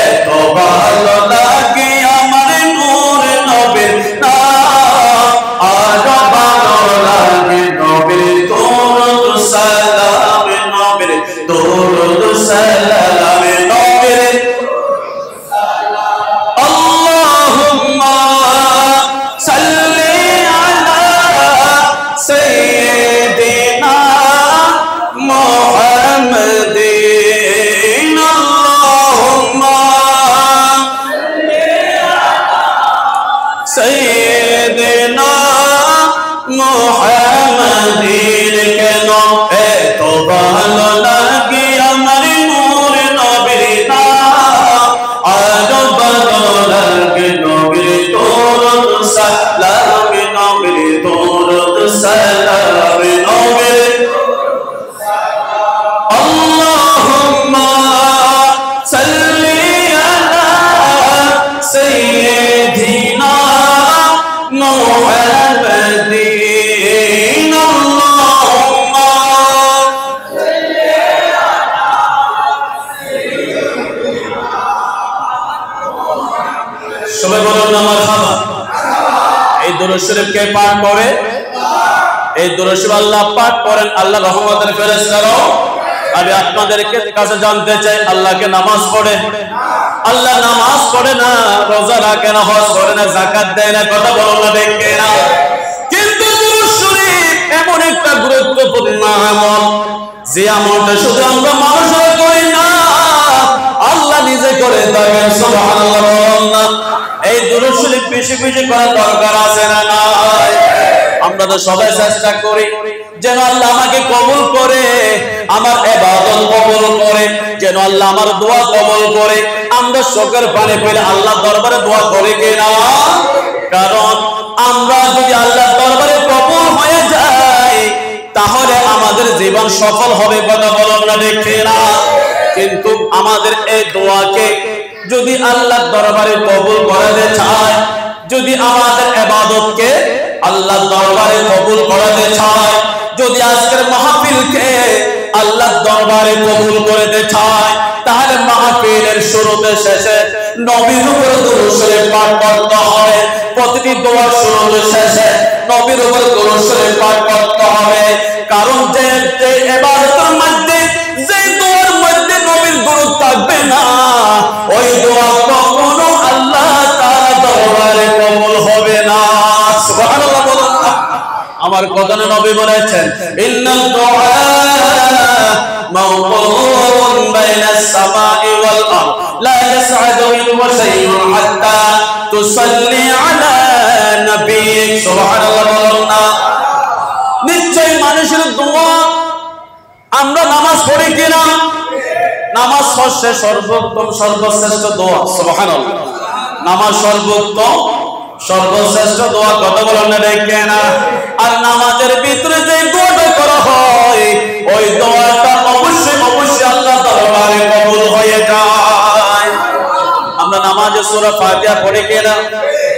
এত ভালো লাগে আমার নূর নবীর নাম, আর ভালো লাগে নবীর দরুদ সালাম, নবীর দরুদ সালাম। দুরূদ শরীফ কে পাঠ করে? এই দুরূদ শরীফ আল্লাহ পাঠ করেন, আল্লাহ রহমতের ফেরেশতারাও। আমি আপনাদেরকে কাছে জানতে চাই, আল্লাহকে নামাজ পড়ে? আল্লাহ নামাজ পড়ে না, রোজা রাখে না, হজ করে না, যাকাত দেয় না, কথা বলো না দেখে না। কিন্তু দুরূদ শরীফ এমন একটা গুরুত্বপূর্ণ আমল, যে আমলটা শুধু আমরা মানুষরা করি না, আল্লাহ নিজে করে থাকেন। সুবহানাল্লাহ। এই দুরূদ শরীফ বেশি বেশি করার দরকার আছে না নাই? আমরা তো সবাই চেষ্টা করি যেন আল্লাহ আমাকে কবুল করে, আমার ইবাদত কবুল করে, যেন আল্লাহ আমার দোয়া কবুল করে। আমরা চোখের পানি ফেলে আল্লাহর দরবারে দোয়া করি কিনা? কারণ আমরা যদি আল্লাহর দরবারে কবুল হয়ে যাই, তাহলে আমাদের জীবন সফল হবে, কথা বলেন না দেখে না? কিন্তু আমাদের এই দোয়াকে যদি আল্লাহর দরবারে কবুল করাতে চায়, যদি আমাদের ইবাদতকে আল্লাহর দরবারে কবুল করাতে চায়, যদি আজকের মাহফিলকে আল্লাহর দরবারে কবুল করতে চায়, তাহলে মাহফিলের শুরুতে শেষে নবীর উপর দুরূদ শরীফ পাঠ করতে হবে। প্রতিটি দোয়ার শুরুতে শেষে নবীর উপর দুরূদ শরীফ পাঠ করতে হবে। কারণ যে ইবাদতের মধ্যে, যে দোয়ার মধ্যে নবীর দুরূদ থাকবে না, ওই দোয়া কখনো আল্লাহ তাআলার দরবারে কবুল হবে না। সুবহানাল্লাহ বলুন। আমার কথানে নবী বলেছেন, ইন্নাল দুআ মাওকুফুন বাইনাস সামাই ওয়াল আরদ লা ইয়াসআদু মিনহু শাইউন হাত্তা তুসাল্লি আলা নাবিয়্যিক। সুবহানাল্লাহ বলুন না। নিশ্চয় মানুষের দোয়া, আমরা নামাজ পড়ি কিনা? নামাজ হচ্ছে সর্বোত্তম সর্বশ্রেষ্ঠ দোয়া। সুবহানাল্লাহ। নামাজ সর্বোত্তম সর্বশ্রেষ্ঠ দোয়া, কথা বলেন না দেখে না? আর নামাজের ভিতরে যে দোয়াটা করা হয়, ওই দোয়াটা অবশ্যই অবশ্যই আল্লাহর দরবারে কবুল হয়ে যায়। আমরা নামাজে সূরা ফাতিহা পড়ি কিনা?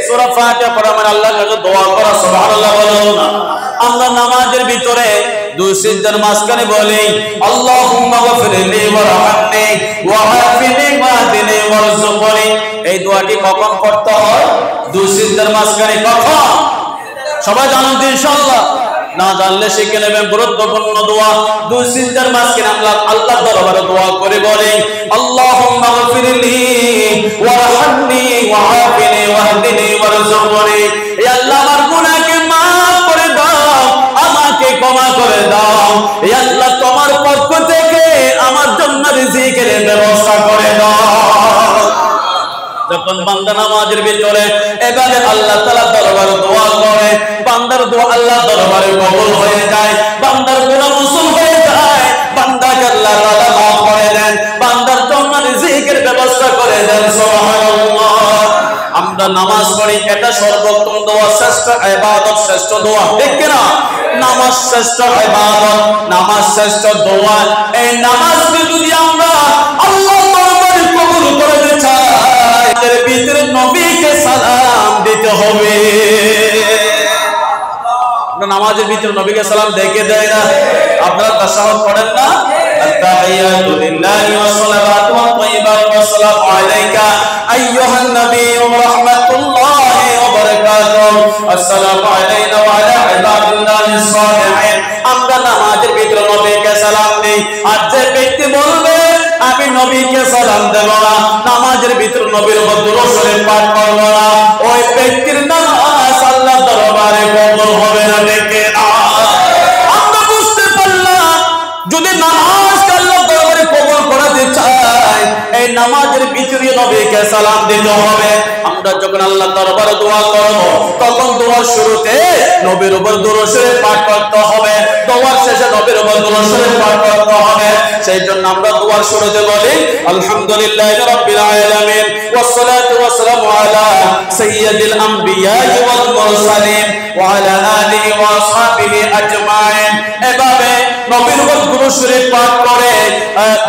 সূরা ফাতিহা পড়া মানে আল্লাহর কাছে দোয়া করা। সুবহানাল্লাহ বলুন না। আমরা নামাজের ভিতরে দুই সিজদার মাঝখানে বলি, আল্লাহুম্মা গফিরলি ওয়ারহামনি ওয়াআফিনি ওয়াহদিনি ওয়ারযুকনি। এই দোয়াটি কখন পড়তে হয়? দুই সিজদার মাঝখানে। কখন? সবাই জানেন তো ইনশাআল্লাহ? না জানলে শিখে নেবেন। গুরুত্বপূর্ণ দোয়া। দুই সিজদার মাঝখানে আমরা আল্লাহর দরবারে দোয়া করে বলি, আল্লাহুম্মা গফিরলি ওয়ারহামনি ওয়াআফিনি ওয়াহদিনি ওয়ারযুকনি। হে আল্লাহ, আমার গুনাহকে মাফ করে দাও, আমাকে ক্ষমা করে দাও। হে আল্লাহ, তোমার পক্ষ থেকে আমার জন্য রিজিকের ব্যবস্থা করে দাও। যখন বান্দা নামাজের ভিতরে এবারে আল্লাহ তাআলা দরবারে দোয়া করে, বান্দার দোয়া আল্লাহ দরবারে কবুল হয়ে যায়, বান্দার গুনাহ মাফ হয়ে যায়, বান্দাকে আল্লাহ তাআলা মাফ করে দেন, বান্দার জন্য রিজিকের ব্যবস্থা করে দেন। সুবহানাল্লাহ। আমরা নামাজ পড়ি, এটা সর্বোত্তম দোয়া, শ্রেষ্ঠ ইবাদত, শ্রেষ্ঠ দোয়া, ঠিক কি না? নামাজ শ্রেষ্ঠ ইবাদত, নামাজ শ্রেষ্ঠ দোয়া। এই নামাজকে যদি আমরা আল্লাহর দরবারে কবুল করতে চাই, এর ভিতরে নবীকে সালাম দিতে হবে। নামাজের ভিতরে নবীকে সালাম দেখে দেয় না? আপনারা তাশাহুদ পড়েন না? আত-তাহিয়াতু লিল্লাহি ওয়াস সালাওয়াতু ওয়াত তাইয়্যিবাতু ওয়াস সালামু আলাইকা আইয়ুহান নাবিয়্যু ওয়া রাহমাতুল্লাহি ওয়া বারাকাতুহু। আসসালামু আলাইনা ওয়া আলা ইবাদিল্লাহিস সালিহিন। আমরা নামাজের ভিতরে নবীকে সালাম দেই। আর যে ব্যক্তি বলবে আমি নবীকে সালাম দেব না, নামাজের ভিতরে নবীর উপর দুরূদ শরীফ পাঠ করব না, ওই ব্যক্তির নামাজ আল্লাহর দরবারে কবুল হবে না। দেখে আমরা বুঝতে পারলাম, যদি নামাজ আল্লাহর দরবারে কবুল করাতে চাই, এই নামাজের ভিতরে নবীকে সালাম দিতে হবে। আমরা যখন আল্লাহর দরবারে দোয়া করব, তখন দোয়ার শুরুতে নবীর উপর দুরূদ শরীফ পাঠ করতে হবে, দোয়ার শেষে নবীর উপর দুরূদ শরীফ পাঠ করতে হবে। সেই জন্য আমরা দোয়ার শুরুতে বলি, আলহামদুলিল্লাহি রাব্বিল আলামিন ওয়াসসালাতু ওয়াসসালামু আলা সাইয়্যিদিল আমবিয়া ওয়াল মুরসালিন ওয়া আলা আলিহি ওয়া আসহাবিহি আজমাইন। এভাবে নবীর উপর দুরূদ শরীফ পাঠ করে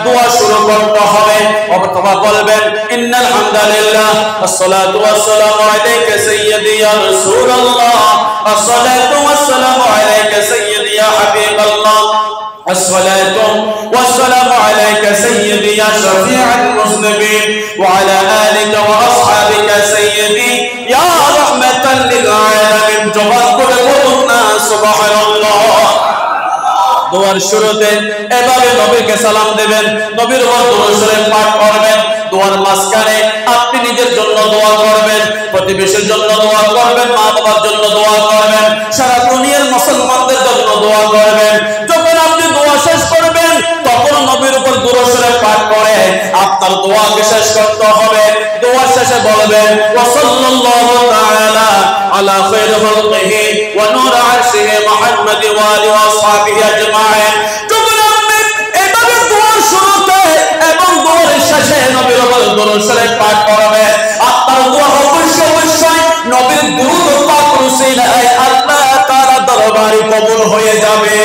দোয়া শুরু করতে হবে। অথবা বলবেন, ইন্নাল হামদালিল্লাহ ওয়াসসালাতু ওয়াসসালামু আলাইকা সাইয়্যিদি ইয়া রাসূলুল্লাহ ওয়াসসালাতু ওয়াসসালামু আলাইকা সাইয়্যিদি ইয়া হাবিবাল্লাহ الصلاة والسلام عليك سيدي يا شفيع المذنبين وعلى آلك وأصحابك سيدي يا رحمة للعالمين. করবেন, জবান করে বলুন না সুবহানাল্লাহ। দোয়ার শুরুতে এভাবে নবীকে সালাম দেবেন, নবীর উপর দরুদ শরীফ পাঠ করবেন। দোয়ার মাঝখানে আপনি নিজের জন্য দোয়া করবেন, প্রতিবেশীর জন্য দোয়া করবেন, মা বাবার জন্য দোয়া করবেন, সারা দুনিয়ার মুসলমানদের জন্য দোয়া করবেন। যখন আপনি দোয়া শেষ করবেন তখন নবীর উপর দরুদ শরীফ পাঠ করে আপনার দোয়াকে শেষ করতে হবে। দোয়া শেষে বলবেন ওয়া সাল্লাল্লাহু তাআলা আলা খায়রি খালকিহি ওয়া নূর আরশিহি মুহাম্মাদি ওয়া আলিহি ওয়া আসহাবিহি আজমাইন। যখন আপনি এভাবে দোয়ার শুরুতে এবং দোয়ার শেষে নবীর উপর দরুদ শরীফ পাঠ করবেন, আপনার দোয়া অবশ্যই নবীর দরুদ পাক রসুলাই আল্লাহ তাআলা দরবারে কবুল হয়ে যাবে।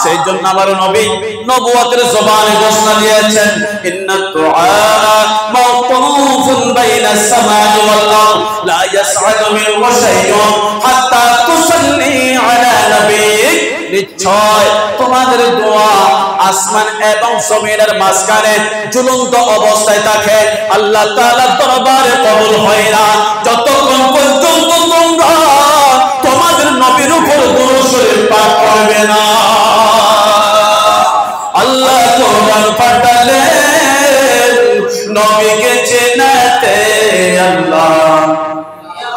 সেই জন্য আমার নবী নবুয়তের জবানে ঘোষণা দিয়েছেন, ইন্নাত দুআ মাওকুফুন বাইনাস সামাই ওয়াল আরদ লা ইয়াসআদু মিনহু শাইউন হাত্তা তুসাল্লি আলা নাবিয়্যিক। নিশ্চয় তোমাদের দোয়া আসমান এবং জমিনের মাঝখানে ঝুলন্ত অবস্থায় থাকে, আল্লাহ তাআলার দরবারে কবুল হয় না যতক্ষণ পর্যন্ত তোমরা তোমাদের নবীর উপর দরুদ শরীফ পাঠ করবে না। আল্লাহ কোরআন পাঠালেন নবীকে চেনাতে, আল্লাহ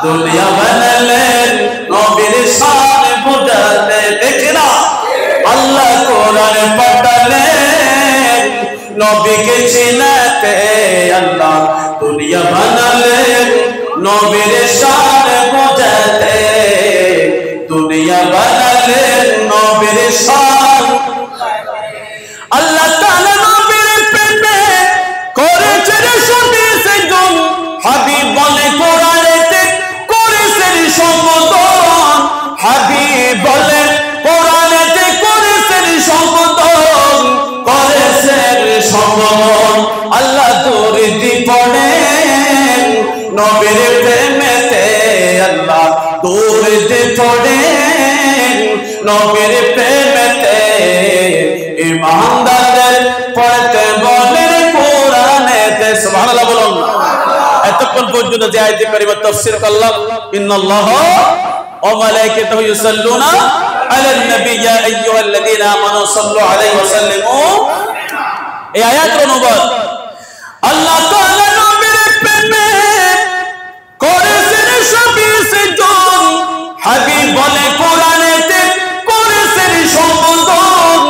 দুনিয়া বানালেন নবীর শান বোঝাতে। দেখে না, আল্লাহ কোরআন পাঠালেন নবীকে চেনাতে, আল্লাহ দুনিয়া বানালেন নবীর শান বোঝাতে। দুনিয়া বানালেন নবীর শান। আল্লাহ তাআলা নবীর প্রেমে করেছেন সবিসজন, হাবিব বলে কোরআনেতে করেছেন সম্বোধন। হাবিব বলে কোরআনেতে করেছেন সম্বোধন, করেছেন সম্বোধন। আল্লাহ দরুদ পড়েন নবীর প্রেমেতে, আল্লাহ দরুদ পড়েন নবীর প্রেমেতে। ইমানদারদের পড়তে বলেন কোরআনেতে। সুবহানাল্লাহ বলুন। এতক্ষণ পর্যন্ত যে আয়াতে কারিমা তাফসীর করলাম, ইন্নাল্লাহা ওয়া মালাইকাতুহু ইউসাল্লুনা আলান নবী ইয়া আইয়ুহাল্লাযীনা আমানু সাল্লু আলাইহি ওয়া সাল্লিমু। এই আয়াতের অনুবাদ, আল্লাহ তাআলা নবীর প্রেমে করেছেন সবিসজন, হাবিব বলে কোরআনেতে করেছেন সম্বোধন।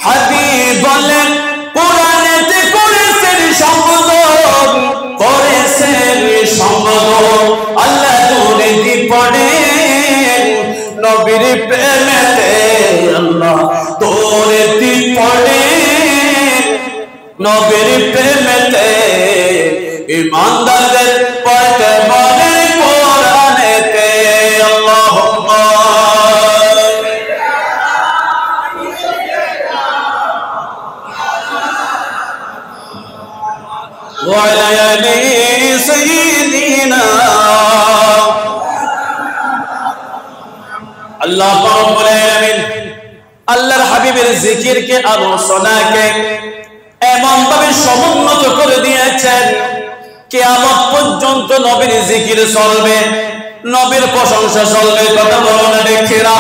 হাবিব বলে কোরআনেতে করেছেন সম্বোধন, করেছেন সম্বোধন। আল্লাহ দরুদ পড়েন নবীর প্রেমেতে, আল্লাহ দরুদ পড়েন নবীর প্রেমেতে। ইমানদারদের পড়তে বলেন কোরআনেতে। আল্লাহুম্মা ওয়া আলা আলি সাইয়্যিদিনা। আল্লাহ রাব্বুল আলামিন আল্লাহর হাবিবের জিকিরকে, আলোচনাকে এমন ভাবে সমুন্নত করে দিয়েছেন, কিয়ামত পর্যন্ত নবীর জিকির চলবে, নবীর প্রশংসা চলবে। কথা বলো না ঠিক না?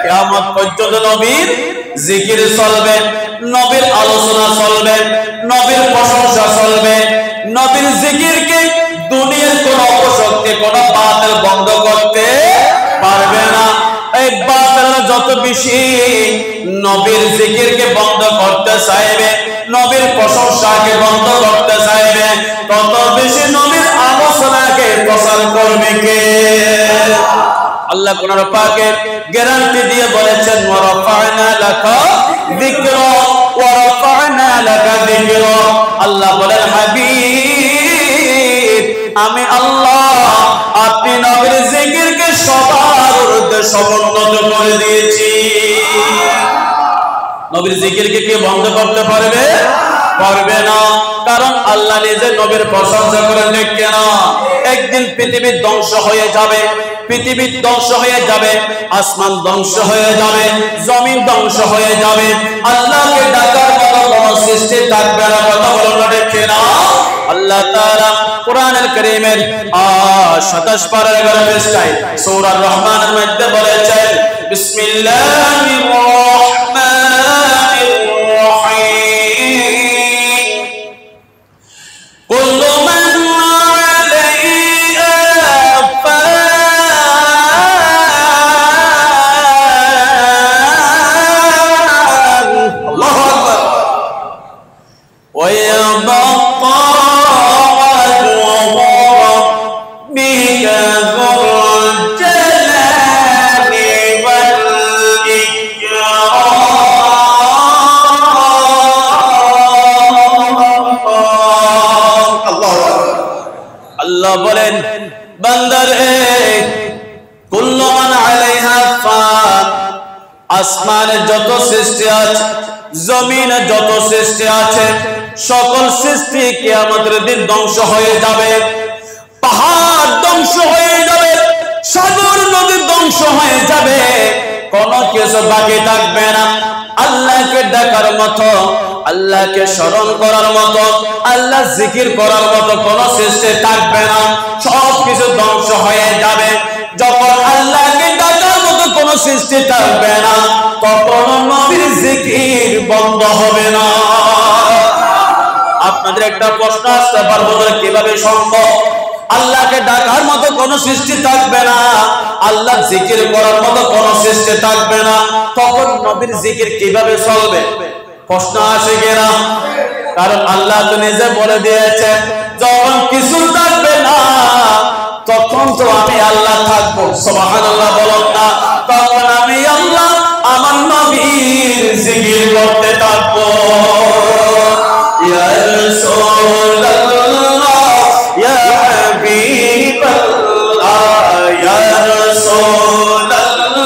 কিয়ামত পর্যন্ত নবীর জিকির চলবে, নবীর আলোচনা চলবে, নবীর প্রশংসা চলবে। নবীর জিকিরকে দুনিয়ার কোন অপশক্তি, কোন বাতিল বন্ধ করতে পারবে না। এই বাতিল যত বেশি নবীর জিকিরকে বন্ধ করতে চাইবে, নবীর প্রশংসাকে বন্ধ করতে চাইবে, তত বেশি নবীর আলোচনাকে প্রচার করবে কে? আল্লাহ কোরআন পাকে গ্যারান্টি দিয়ে বলেছেন, ওয়া রাফা'না লাকা যিকরা ওয়া রাফা'না লাকা যিকরা। আল্লাহ বলেন, হাবিব আমি আল্লাহ আপনি নবীর জিকিরকে সবার ঊর্ধ্বে সমুন্নত করে দিয়েছি। নবীর জিকিরকে কে বন্ধ করতে পারবে? পারবে না। কারণ আল্লাহ নিজে নবীর প্রশংসা করেন। ঠিক কেন? একদিন পৃথিবী ধ্বংস হয়ে যাবে, পৃথিবী ধ্বংস হয়ে যাবে, আসমান ধ্বংস হয়ে যাবে, জমিন ধ্বংস হয়ে যাবে, আল্লাহকে ডাকার মতো কোনো সৃষ্টি থাকবে না। কথা বলো না ঠিক না? আল্লাহ তাআলা কোরআনুল কারীমের 27 পারার 11 পৃষ্ঠায় সূরা রহমানের মধ্যে বলেছেন বিসমিল্লাহির রহমানির রহিম কুল্লু মান আলাইহা ফান আল্লাহু আকবার ওয়া ইয়াবকা আল্লাহ বলেন বান্দারে কুল্লু মান আলাইহা ফান আসমানে যত সৃষ্টি আছে জমিনে যত সৃষ্টি আছে সকল সৃষ্টি কিয়ামতের দিন ধ্বংস হয়ে যাবে পাহাড় ধ্বংস হয়ে যাবে সাগর নদী ধ্বংস হয়ে যাবে কোনো কিছু বাকি থাকবে না আল্লাহকে ডাকার মতো আল্লাহকে স্মরণ করার মতো আল্লাহ জিকির করার মতো কোনো সৃষ্টি থাকবে না সব কিছু ধ্বংস হয়ে যাবে যখন আল্লাহকে ডাকার মতো কোনো সৃষ্টি থাকবে না তখন নবীর জিকির বন্ধ হবে না আপনাদের একটা প্রশ্ন আসতে পারবো কিভাবে সম্ভব আল্লাহকে ডাকার মতো কোনো সৃষ্টি থাকবে না আল্লাহ জিকির করার মতো কোনো সৃষ্টি থাকবে না তখন নবীর জিকির কিভাবে চলবে প্রশ্ন আসে কিনা কারণ আল্লাহ তো নিজে বলে দিয়েছে যখন কিছু থাকবে না তখন তো আমি আল্লাহ থাকবো সুবহানাল্লাহ বলুন না তখন আমি আল্লাহ আমার নবীর জিকির করতে থাকবো ইয়া রাসূলুল্লাহ ইয়া হাবিবাল্লাহ ইয়া রাসূলুল্লাহ ইয়া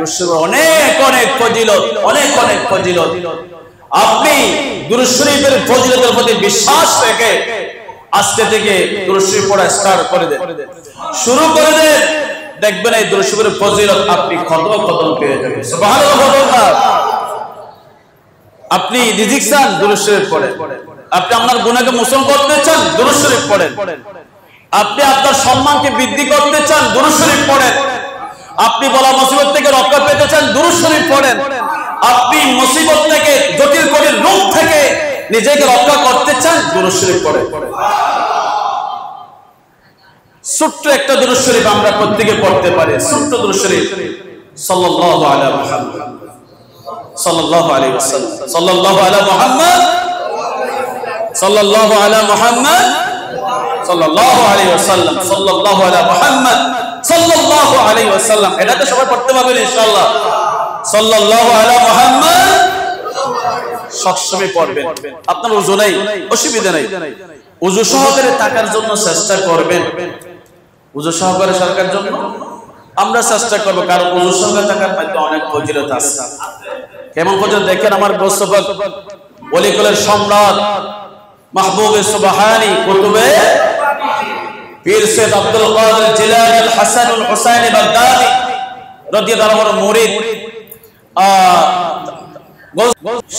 দুরূদ শরীফের অনেক অনেক ফজিলত, অনেক অনেক ফজিলত। আপনি দুরূদ শরীফের ফজিলতের প্রতি বিশ্বাস রেখে আজকে থেকে দুরূদ শরীফ পড়া স্টার্ট করে দেন, শুরু করে দেন। দেখবেন এই দুরূদ শরীফের ফজিলত আপনি কত কত পেয়ে যাবেন। সুবহানাল্লাহ। আপনি রিজিক চান, দুরূদ শরীফ পড়েন। আপনি আপনার গুনাহকে মোচন করতে চান, দুরূদ শরীফ পড়েন। আপনি আপনার সম্মানকে বৃদ্ধি করতে চান, দুরূদ শরীফ পড়েন। আপনি বলা মুসিবত থেকে রক্ষা পেতে চান, দুরূদ শরীফ পড়েন। আপনি মুসিবত থেকে, জটিল কঠিন রোগ থেকে নিজেকে রক্ষা করতে চান, দুরূদ শরীফ পড়েন। ছোট্ট একটা দুরূদ শরীফ আমরা প্রত্যেকে পড়তে পারি। ছোট্ট দুরূদ শরীফ, সাল্লাল্লাহু আলা মুহাম্মদ, সাল্লাল্লাহু আলাইহি ওয়াসাল্লাম, সাল্লাল্লাহু আলা মুহাম্মদ, সাল্লাল্লাহু আলা মুহাম্মদ, সাল্লাল্লাহু আলাইহি ওয়াসাল্লাম, সাল্লাল্লাহু আলা মুহাম্মদ, সাল্লাল্লাহু আলাইহি ওয়াসাল্লাম। এটা তো সবাই পড়তে পারবেন ইনশাআল্লাহ। সাল্লাল্লাহু আলা মুহাম্মদ সবসময় পড়বেন। আপনার ওযু নাই, অসুবিধা নাই, ওযু সহকারে থাকার জন্য চেষ্টা করবেন। ওযু সহকারে থাকার জন্য আমরা চেষ্টা করব, কারণ ওযু সহকারে থাকার মধ্যে অনেক ফজিলত আছে। কেমন ফজিলত দেখেন, আমার গোসফক ওলিকুলের সম্রাট মাহবুবে সুবহানী কুতুবে পীর সৈয়দ আব্দুল কাদের জিলানী আল হাসানুল হুসাইনি বাগদাদি রাদিয়াল্লাহু আনহু মুরিদ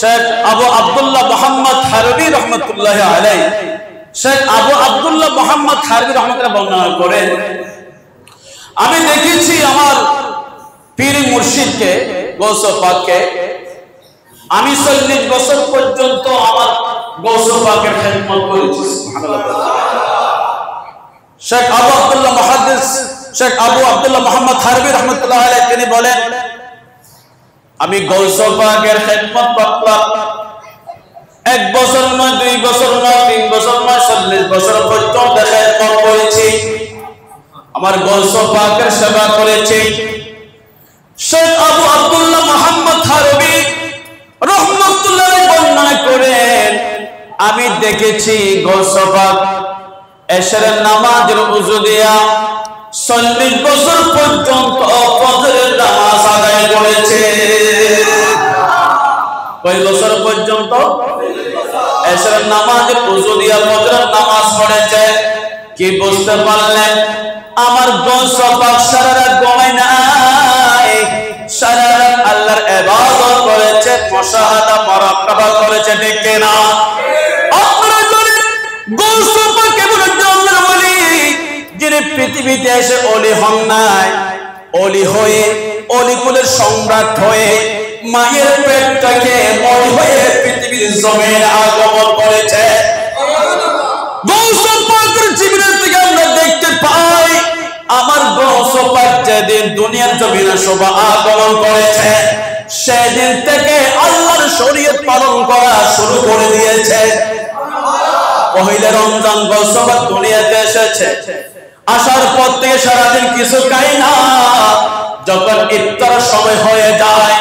শেখ আবু আব্দুল্লাহ মুহাম্মদ হারবি রাহমাতুল্লাহি আলাইহি, শেখ আবু আব্দুল্লাহ মুহাম্মদ হারবি রাহমাতুল্লাহ বর্ণনা করেন, আমি দেখেছি আমার পীর মুর্শিদকে, গৌস পাককে, আমি 40 বছর পর্যন্ত আমার গৌস পাকের খেদমত করেছি। সুবহানাল্লাহ। শেখ আবু আব্দুল্লাহ মুহাদ্দিস, শেখ আবু আব্দুল্লাহ মুহাম্মদ হারবি রাহমাতুল্লাহ আলাইহি তিনি বলেন, আমি গৌস পাকের খেদমত করলাম 1 বছর নয়, 2 বছর নয়, 3 বছর নয়, 40 বছর পর্যন্ত খেদমত করেছি, আমার গৌস পাকের সেবা করেছি। শেখ আবু আব্দুল্লাহ মুহাম্মদ হারবি রাহমাতুল্লাহ বর্ণনা করেন, আমি দেখেছি গৌস পাক এশারের নামাজের ওযু দিয়া 40 বছর পর্যন্ত ফজরের নামাজ আদায় করেছে। কয় বছর পর্যন্ত? এশারের নামাজের ওযু দিয়া ফজরের নামাজ পড়েছে। কি বুঝতে পারলেন? আমার গৌস পাক সারা রাত ঘুমায় নাই, সারা রাত আল্লাহর ইবাদত করেছে, মুশাহাদা মুরাকাবা করেছে, ঠিক না? আপনারা জানেন গৌস পাক কেমন একজন আল্লাহর ওলি, যিনি পৃথিবীতে এসে ওলি হন নাই, ওলি হয়ে অলিকুলের সম্রাট হয়ে মায়ের পেট থেকে ওলি হয়ে পৃথিবীর জমিনে আগমন করেছে। গৌস পাকের জীবনের থেকে আমরা দেখতে পাই, আমার গৌস পাক যেদিন দুনিয়ার জমিনে শোভা আগমন করেছে, সেদিন থেকে আল্লাহর শরীয়ত পালন করা শুরু করে দিয়েছে। পহিলা রমজান গৌস পাক দুনিয়াতে এসেছে, আসার পর থেকে সারাদিন কিছু খাই না। যখন ইফতার সময় হয়ে যায়,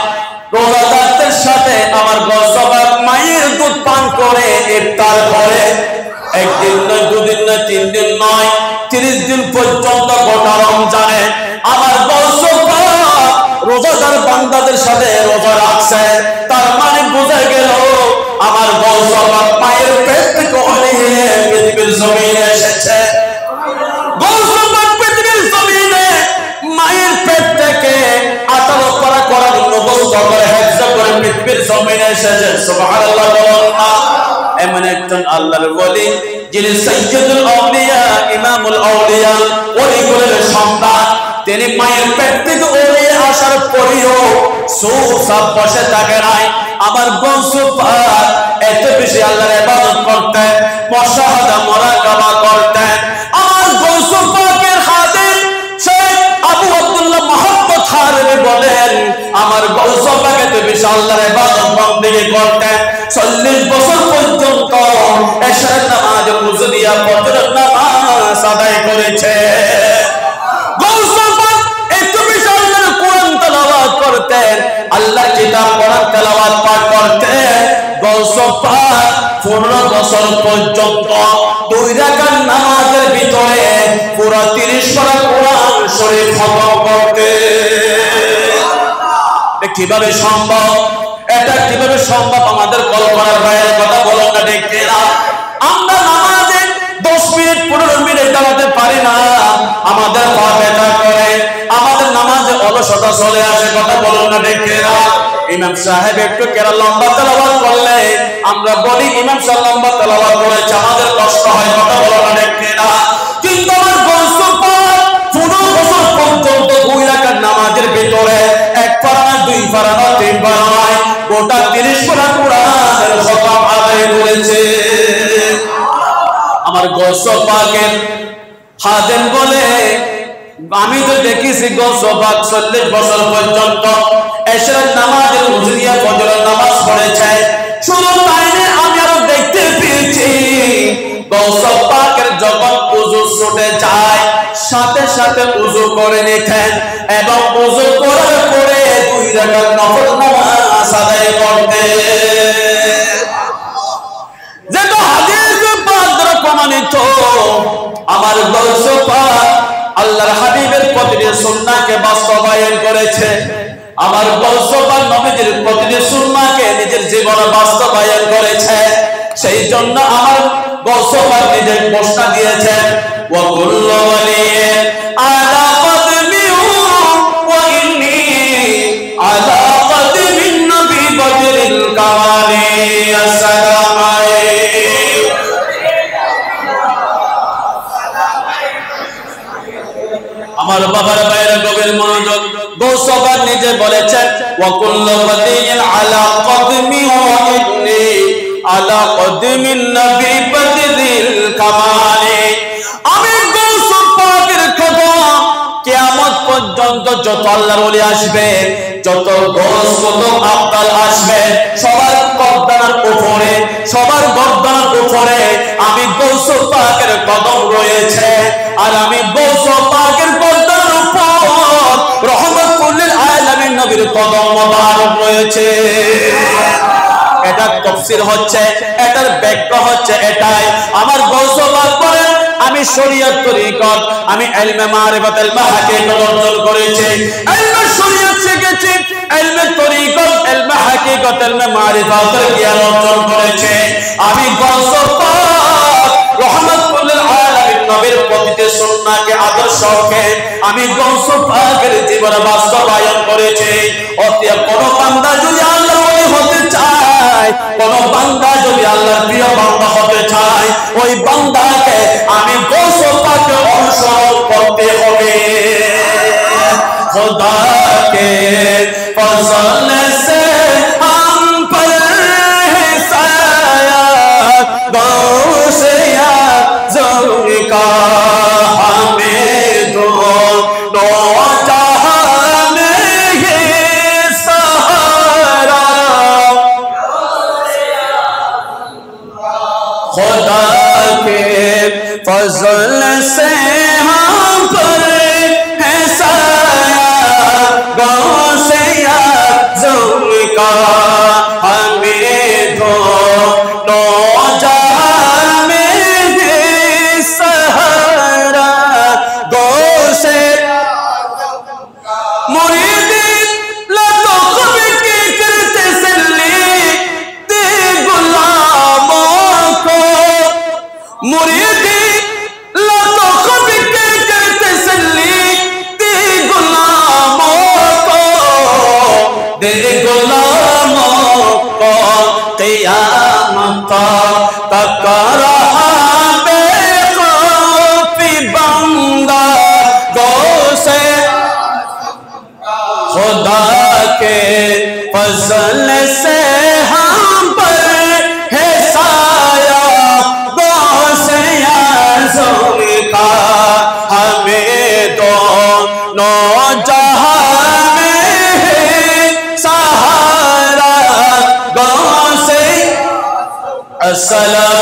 রোজাদারদের সাথে আমার গৌস পাক মায়ের দুধ পান করে ইফতার করে। 1 দিন নয়, 2 দিন নয়, 3 দিন নয়, 30 দিন পর্যন্ত গোটা রমজানে আমার গৌস পাক রোজাদার বান্দাদের সাথে রোজা রাখছে। তার মানে বোঝা গেল আমার গৌস পাক মায়ের পেট থেকে পৃথিবীর জমিনে এসেছে। গৌস পাক পৃথিবীর জমিনে মায়ের পেট থেকে 18 পারা করার নবুয়ত করে হিফজ করে পৃথিবীর জমিনে এসেছে। সুবহানাল্লাহ। এমন একজন আল্লাহর ওলি, যিনি সাইয়্যিদুল আউলিয়া, ইমামুল আউলিয়া, ওলিকুলের সন্তান, তিনি মায়ের পেট থেকে ওলি আসার পরেও চুপচাপ বসে থাকে নাই। আমার গৌস পাক এত বেশি আল্লাহর ইবাদত করতেন, মুশাহাদা মুরাকাবা করতেন। আমার গৌস পাকের খাদিম শেখ আবু আব্দুল্লাহ মুহাম্মদ হারবি বলেন, আমার গৌস পাক এত বেশি আল্লাহর ইবাদত বন্দেগী করতেন, 40 বছর পর্যন্ত এশারের নামাজের ওযু দিয়া ফজরের নামাজ আদায় করেছে। গৌস পাক এত বেশি আল্লাহর কোরআন তেলাওয়াত করতেন, আল্লাহর কিতাব কোরআন তেলাওয়াত পাঠ করতেন। গৌস পাক 15 বছর পর্যন্ত 2 রাকাত নামাজের ভিতরে পুরো 30 পারা কোরআন শরীফ খতম করতেন। কিভাবে সম্ভব? এটা কিভাবে সম্ভব? আমাদের কল্পনার বাইরের কথা বলুন না, ঠিক কিনা? আমরা নামাজে 10 মিনিট 15 মিনিট দাঁড়াতে পারি না, আমাদের পা ব্যথা করে, আমাদের নামাজে অলসতা চলে আসে, কথা বলুন না, ঠিক কিনা? ইমাম সাহেব একটু কেরা লম্বা তেলাওয়াত করলে আমরা বলি ইমাম সাহেব লম্বা তেলাওয়াত করেছে, আমাদের কষ্ট হয়, কথা বলুন না, ঠিক কিনা? কিন্তু আমার গৌস পাক 15 বছর পর্যন্ত 2 রাকাত নামাজের ভিতরে 1 পারা না 2 পারা না 3 পারা নয়, গোটা 30 পারা কোরআনের খতম আদায় করেছে। আমার গৌস পাকের হাজেন বলে আমি তো দেখেছি গৌস পাক 40 বছর পর্যন্ত এশরার নামাজের উজরিয়া ফজরের নামাজ পড়েছে। শুধু তাই না, আমি আরো দেখতে পেয়েছি গৌস পাকের যখন ওযু ছুটে যায় সাথে সাথে ওযু করে নিতেন এবং ওযু করার পরে 2 রাকাত নফল নামাজ আদায় করতেন। যেটা হাদিস পাক দ্বারা প্রমাণিত, আমার গৌস পাক আল্লাহর হাবিবের প্রতিটি সুন্নাহকে বাস্তবায়ন করেছে। আমার গৌস পাক নবীজির প্রতিটি সুন্নাহকে নিজের জীবনে বাস্তবায়ন করেছে। সেই জন্য আমার গৌস পাক নিজে ঘোষণা দিয়েছেন, ওয়া কুল্লু ওয়ালিয়্যিন আলা কদমি ওয়া ইন্নী আলা কদমিন নবী বদরিল কামালি আসসালামু আলাইকুম। আমার বাবার বাইরে গভীর মনোযোগ। গৌস পাক নিজে বলেছেন, ওয়া কুল্লু ওয়ালিয়্যিন আলা কদমি ওয়া ইন্নী আলা কদমিন নবী বদরিল কামালি। আমি গৌস পাকের কদম কিয়ামত পর্যন্ত যত আল্লাহর ওলি আসবে, যত গৌস কুতুব আবদাল আসবে, সবার গর্দানের উপরে, সবার গর্দানের উপরে আমি গৌস পাকের কদম রয়েছে। আর আমি গৌস পাকের গর্দানের উপর রহমতুল লিল আলামিন নবীর কদম মোবারক রয়েছে। এটা তাফসীর হচ্ছে, এটার ব্যাখ্যা হচ্ছে এটাই। আমার গৌস পাক বলেন, আমি শরীয়ত তরিকত, আমি ইলমে মারিফাত ইলমে হাকিকত অর্জন করেছি, ইলমে শরীয়ত শিখেছি, ইলমে তরিকত ইলমে হাকিকত ইলমে মারিফাতের জ্ঞান অর্জন করেছি। আমি গৌস পাক রহমতুল লিল আলামিন নবীর প্রতিটি সুন্নাহকে আদর্শকে আমি গৌস পাকের জীবনে বাস্তবায়ন করেছি। অতএব কোন বান্দা যদি আল্লাহর ওলি হতে চায়, কোন বান্দা যদি আল্লাহর প্রিয় বান্দা হতে চায়, ওই বান্দাকে আমি গৌস পাককে অনুসরণ করতে হবে। खुदा के फज़ल से हम पर है साया, गौस आज़म का हमें दोनों जहां में ये सहारा। खुदा के फज़ल से हम पर है साया, गौस आज़म का हमें दोनों जहां में ये सहारा। गौस मुरीदी लतों की करते सल्ली दे गुलामों को, मुरीदी लतों की करते सल्ली दे गुलामों को, दे गुलामों को क़यामत तक रहा बेखौफी बंदा। गौस खुदा के फज़ल से हम पर है साया, गौस आज़म का हमें दोनों जहां में है सहारा। गौस अस्सलाम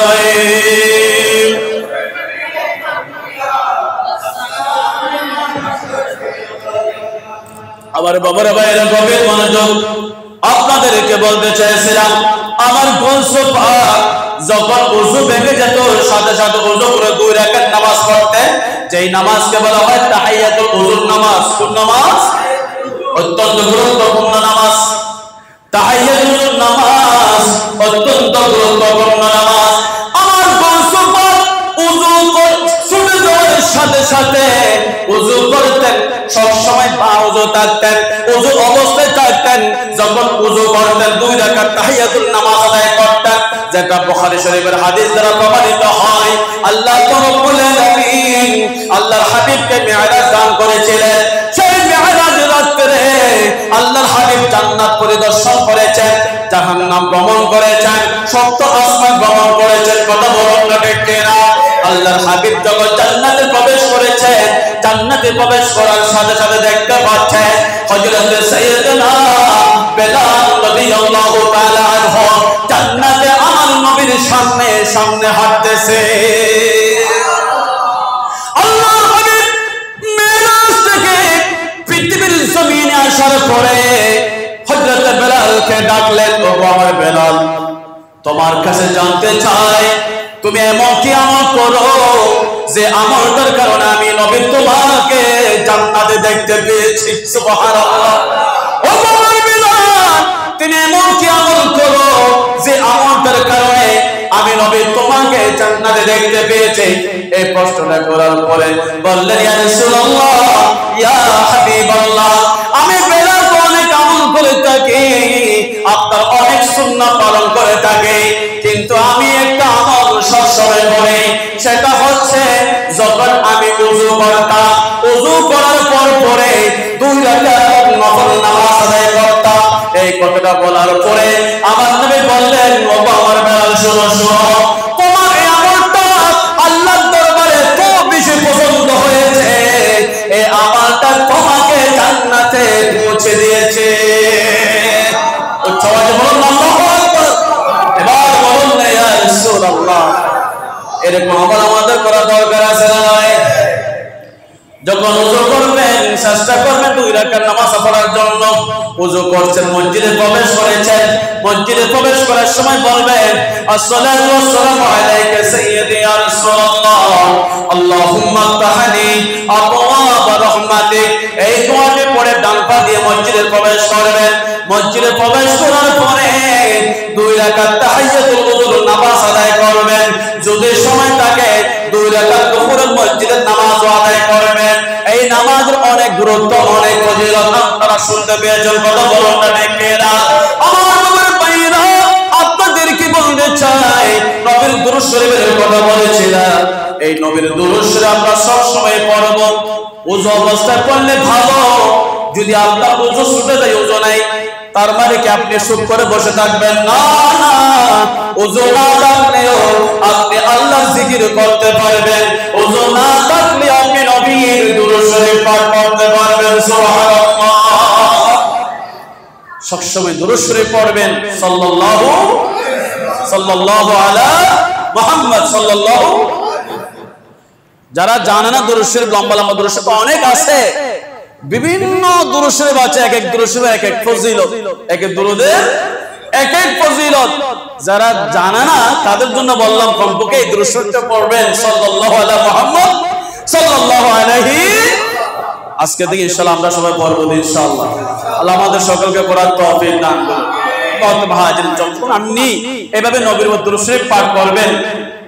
আমার বাবার বাইরে গভীর মনোযোগ। আপনাদেরকে বলতে চাইছিলাম, আমার গৌস পাক যখন ওযু ভেঙে যেত সাথে সাথে ওযু করে 2 রাকাত নামাজ পড়তেন, যেই নামাজকে বলা হয় তাহিয়াতুল ওযুর নামাজ। কোন নামাজ? অত্যন্ত গুরুত্বপূর্ণ নামাজ। তাহিয়াতুল নামাজ অত্যন্ত গুরুত্বপূর্ণ নামাজ। আমার বংশপর উযু শুরু হওয়ার সাথে সাথে উযু করতেন, সব সময় বা উযু থাকতেন, উযু অবস্থায় থাকতেন। যখন উযু করতেন 2 রাকাত তাহিয়াতুল নামাজ আদায় করতেন, যেটা বুখারী শরীফের হাদিস দ্বারা প্রমাণিত হয়। আল্লাহ রাব্বুল আলামিন আল্লাহর হাবিবকে মিরাজ দান করেছিলেন। সেই মিরাজ রাতে আল্লাহর হাবিব জান্নাত পরিদর্শন করেছেন, জাহান্নাম ভ্রমণ করেছেন, সপ্ত আসমান ভ্রমণ করেছেন। কথা বলুন না ঠিক কিনা? আল্লাহর হাবিব যখন জান্নাতে প্রবেশ করেছেন, জান্নাতে প্রবেশ করার সাথে সাথে দেখতে পাচ্ছেন হযরত সাইয়েদনা বেলাল রাদিয়াল্লাহু তাআলা আনহু জান্নাতে আমার নবীর সামনে সামনে হাঁটতেছে। আল্লাহর হাবিব মেরাজ থেকে পৃথিবীর জমিনে আসার পরে হযরত বেলালকে ডাকলেন, ও আমার বেলাল, তোমার কাছে জানতে চাই তুমি এমন কি আমল করো যে আমলটার কারণে আমি নবী তোমাকে জান্নাতে দেখতে পেয়েছি। সুবহানাল্লাহ। ও আমার বেলাল, তুমি এমন কি আমল করো যে আমলটার কারণে আমি নবী তোমাকে জান্নাতে দেখতে পেয়েছি। এই প্রশ্নটা করার পরে বললেন, ইয়া রাসূলুল্লাহ, ইয়া হাবিবাল্লাহ, আমি বেলাল অনেক আমল করে থাকি, আপনার অনেক সুন্নাহ পালন করে থাকি, কিন্তু আমি একটা আমল সবসময় করি, সেটা হচ্ছে যখন আমি ওযু করতাম, ওযু করার পরে 2 রাকাত নফল নামাজ আদায় করতাম। এই কথাটা বলার পরে আমার নবী বললেন, ও আমার বেলাল, শোনো শোনো, তোমার এই আমলটা আল্লাহর দরবারে তো বেশি পছন্দ হয়েছে, এই আমলটা তোমাকে জান্নাতে পৌঁছে দিয়েছে। উচ্চবাদে বলুন আল্লাহু আকবার। এবার বলুন না ইয়া রাসূলুল্লাহ, এরকম আমল আমাদের করা দরকার আছে না নাই? যখন ওযু করবেন চেষ্টা করবেন 2 রাকাত নামাজ পড়ার জন্য। ওযু করছেন, মসজিদে প্রবেশ করেছেন, মসজিদে প্রবেশ করার সময় বলবেন, আসসালাতু ওয়াসসালামু আলাইকা সাইয়্যিদি ইয়া রাসূলুল্লাহ, আল্লাহুম্মা আফতাহনি আবওয়াব রাহমাতিক। এই দোয়াটি পড়ে ডান পা দিয়ে মসজিদে প্রবেশ করবেন। মসজিদে প্রবেশ করার পরে 2 রাকাত তাহিয়াতুল ওযুর নামাজ আদায় করবেন। যদি সময় থাকে 2 রাকাত দুপুরের মসজিদের নামাজ আদায় করবেন। এই নামাজের অনেক গুরুত্ব, অনেক ফজিলত আপনারা শুনতে পেয়েছেন। কথা বলুন না ঠিক কিনা? আমার নবীর ভাইরা, আপনাদের কি বলতে চাই, নবীর দুরূদ শরীফের কথা বলেছিলাম। এই নবীর দুরূদ শরীফ আমরা সব সময় পড়ব। ওযু অবস্থায় পড়লে ভালো। যদি আপনার ওযু ছুটে যায়, ওযু নাই, তার মানে কি আপনি চুপ করে বসে থাকবেন? না না, ওযু না থাকলেও আপনি আল্লাহর জিকির করতে পারবেন। ওযু না থাকলে আপনি নবীর দুরূদ শরীফ পাঠ করতে পারবেন। সুবহানাল্লাহ। সবসময় দুরূদ শরীফ পড়বেন, সাল্লাল্লাহু আলা মুহাম্মদ সাল্লাল্লাহু। যারা জানে না দুরূদ শরীফ, লম্বা লম্বা দুরূদ শরীফ অনেক আছে, বিভিন্ন দুরূদ শরীফ আছে, এক এক দুরূদ শরীফ এক এক ফজিলত, এক এক দুরূদের এক এক ফজিলত। যারা জানে না তাদের জন্য বললাম কমপক্ষে এই দুরূদ শরীফটা পড়বেন, সাল্লাল্লাহু আলা মুহাম্মদ সাল্লাল্লাহু আলাইহি। আজকে থেকে ইনশাআল্লাহ আমরা সবাই পড়ব ইনশাআল্লাহ। আল্লাহ আমাদের সকলকে পড়ার তৌফিক দান করুন। কত মহাজির যখন আপনি এভাবে নবীর দুরূদ শরীফ পাঠ করবেন,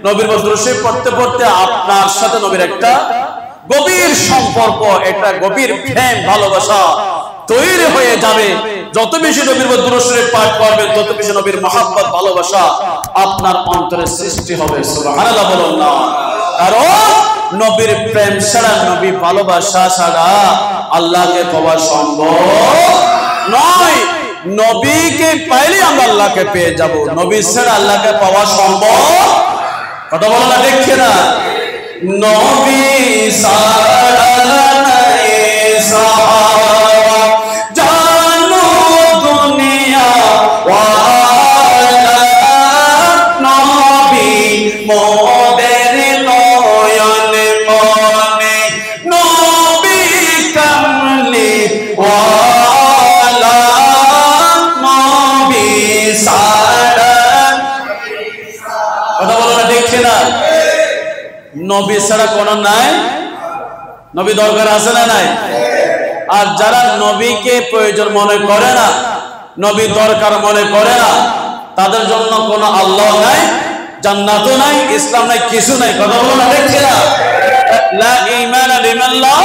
নবীর দুরূদ শরীফ পড়তে পড়তে আপনার সাথে নবীর একটা গভীর সম্পর্ক, একটা গভীর প্রেম ভালোবাসা তৈরি হয়ে যাবে। যত বেশি নবীর দুরূদ শরীফ পাঠ করবেন, তত বেশি নবীর মহব্বত ভালোবাসা আপনার অন্তরে সৃষ্টি হবে। সুবহানাল্লাহ বলুন না। কারণ নবীর প্রেম ছাড়া, নবী ভালোবাসা ছাড়া আল্লাহকে পাওয়া সম্ভব নয়। নবীকে পাইলে আমরা আল্লাহকে পেয়ে যাব, নবী ছাড়া আল্লাহকে পাওয়া সম্ভব। কথা বলা না দেখছে না? নবী সারা নাই সাহারা, জানো দুনিয়া ওয়ালা, নবী মোদের নয়ন মনে, নবী কামলি ওয়ালা, নবী সারা। কথা বলো না দেখছে না? নবী ছাড়া কোন নাই, নবী দরকার আছে না নাই? আর যারা নবীকে প্রয়োজন মনে করে না, নবী দরকার মনে করে না, তাদের জন্য কোনো আল্লাহ নাই, জান্নাতও নাই, ইসলাম নাই, কিছু নাই। কথা বলো না ঠিক না? লা ঈমান লিমান লা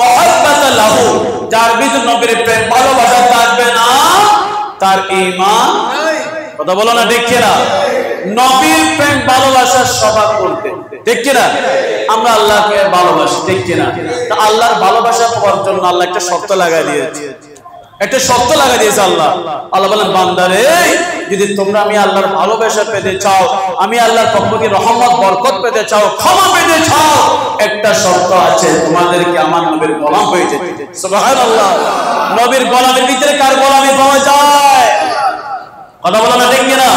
মুহাব্বাত লাহু, যার ভিতর নবীর প্রেম ভালোবাসা থাকবে না তার ঈমান নাই। কথা বলো না ঠিক না? নবীর প্রেম ভালোবাসা সবার করতে, ঠিক কিনা? আমরা আল্লাহকে ভালোবাসি, ঠিক কিনা? তা আল্লাহর ভালোবাসা পাওয়ার জন্য আল্লাহ একটা শর্ত লাগাই দিয়েছে, একটা শর্ত লাগাই দিয়েছে আল্লাহ। আল্লাহ বলেন, বান্দারে যদি তোমরা আমি আল্লাহর ভালোবাসা পেতে চাও, আমি আল্লাহর পক্ষ থেকে রহমত বরকত পেতে চাও, ক্ষমা পেতে চাও, একটা শর্ত আছে, তোমাদেরকে আমার নবীর গোলাম হয়ে যেতে। সুবহানাল্লাহ। নবীর গোলামের ভিতরে কার গোলামি পাওয়া যায়? কথা বলো না ঠিক কিনা?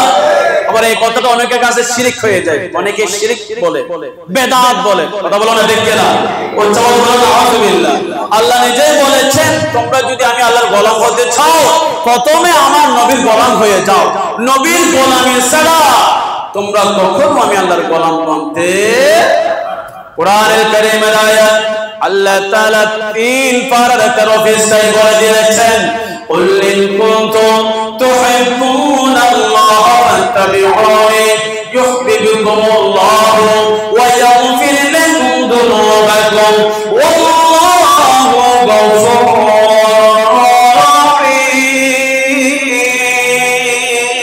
আবার এই কথাটা অনেকের কাছে শিরক হয়ে যায়, অনেকে শিরক বলে, বেদাত বলে। কথা বলো না ঠিক কিনা? উচ্চারণ করো না আউযুবিল্লাহ। আল্লাহ নিজেই বলেছেন, তোমরা যদি আমি আল্লাহর গোলাম হতে চাও, প্রথমে আমার নবীর গোলাম হয়ে যাও। নবীর গোলামি ছাড়া তোমরা কখনো আমি আল্লাহর গোলাম বানতে। কোরআনুল কারীমের আয়াত আল্লাহ তাআলা 3 পারার তরফে বলে দিয়েছেন, قل إن كنتم تحبون الله فاتبعوني يحببكم الله ويغفر لكم ذنوبكم والله غفور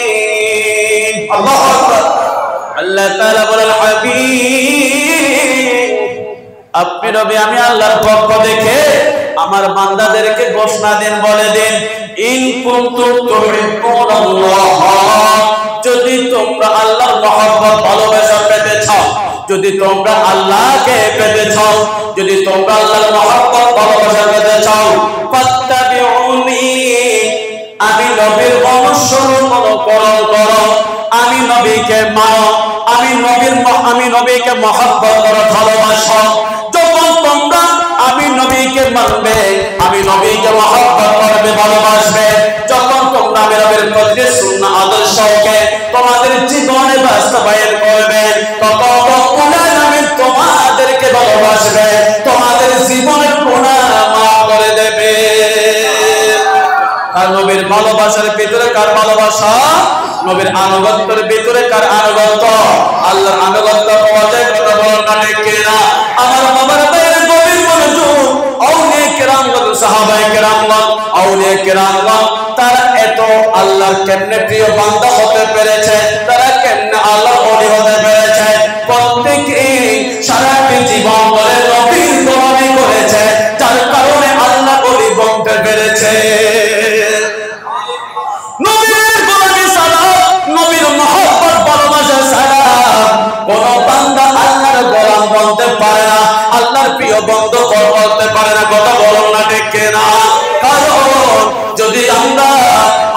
رحيم. الله أكبر. الله تعالى বলেন, হাবিব আপনি নবী আমি আল্লাহর পক্ষ থেকে আমার বান্দাদেরকে ঘোষণা দেন, বলে দেন, ইন কুনতুম তুহিব্বুনাল্লাহ, যদি তোমরা আল্লাহর মহব্বত ভালোবাসা পেতে চাও, যদি তোমরা আল্লাহকে পেতে চাও, যদি তোমরা আল্লাহর মহব্বত ভালোবাসা পেতে চাও, ফাত্তাবিউনি, আমি নবীর অনুসরণ অনুকরণ করো, আমি নবীকে মানো, আমি নবীকে মহব্বত করো, ভালোবাসো। যখন তোমরা আমি নবীকে মানবে, আমি নবীকে মহব্বত করবে, ভালোবাসবে, যখন তোমরা আমি নবীর প্রতি সুন্নাহ আদর্শকে তোমাদের জীবনে বাস্তবায়ন করবে, তখন আমি তোমাদেরকে ভালোবাসবে, তোমাদের জীবনের গুনাহ মাফ করে দেবে। আর নবীর ভালোবাসার ভিতরে কার ভালোবাসা? নবীর আনুগত্যের ভিতরে কার আনুগত্য? আল্লাহর আনুগত্য পাওয়া যায়। কথা বলেন না ঠিক কিনা? আমার বাবার বাইরে গভীর মনোযোগ। আউলিয়া কিরামগণ, সাহাবায়ে কিরামগণ, আউলিয়া কিরামগণ, তারা এত আল্লাহর কেমনে প্রিয় বান্দা হতে পেরেছে, তারা কেমনে আল্লাহর ওলি হতে পেরেছে? প্রত্যেকেই সারাটি জীবন ধরে নবীর গোলামি করেছে, যার কারণে আল্লাহ ওলি বনতে পেরেছে। নবীর মহব্বত ভালোবাসা ছাড়া কোন বান্দা আল্লাহর গোলাম বনতে পারে না, আল্লাহর প্রিয় বন্ধু করতে পারে না। কথা বলো না ঠিক কিনা? কারণ যদি আমরা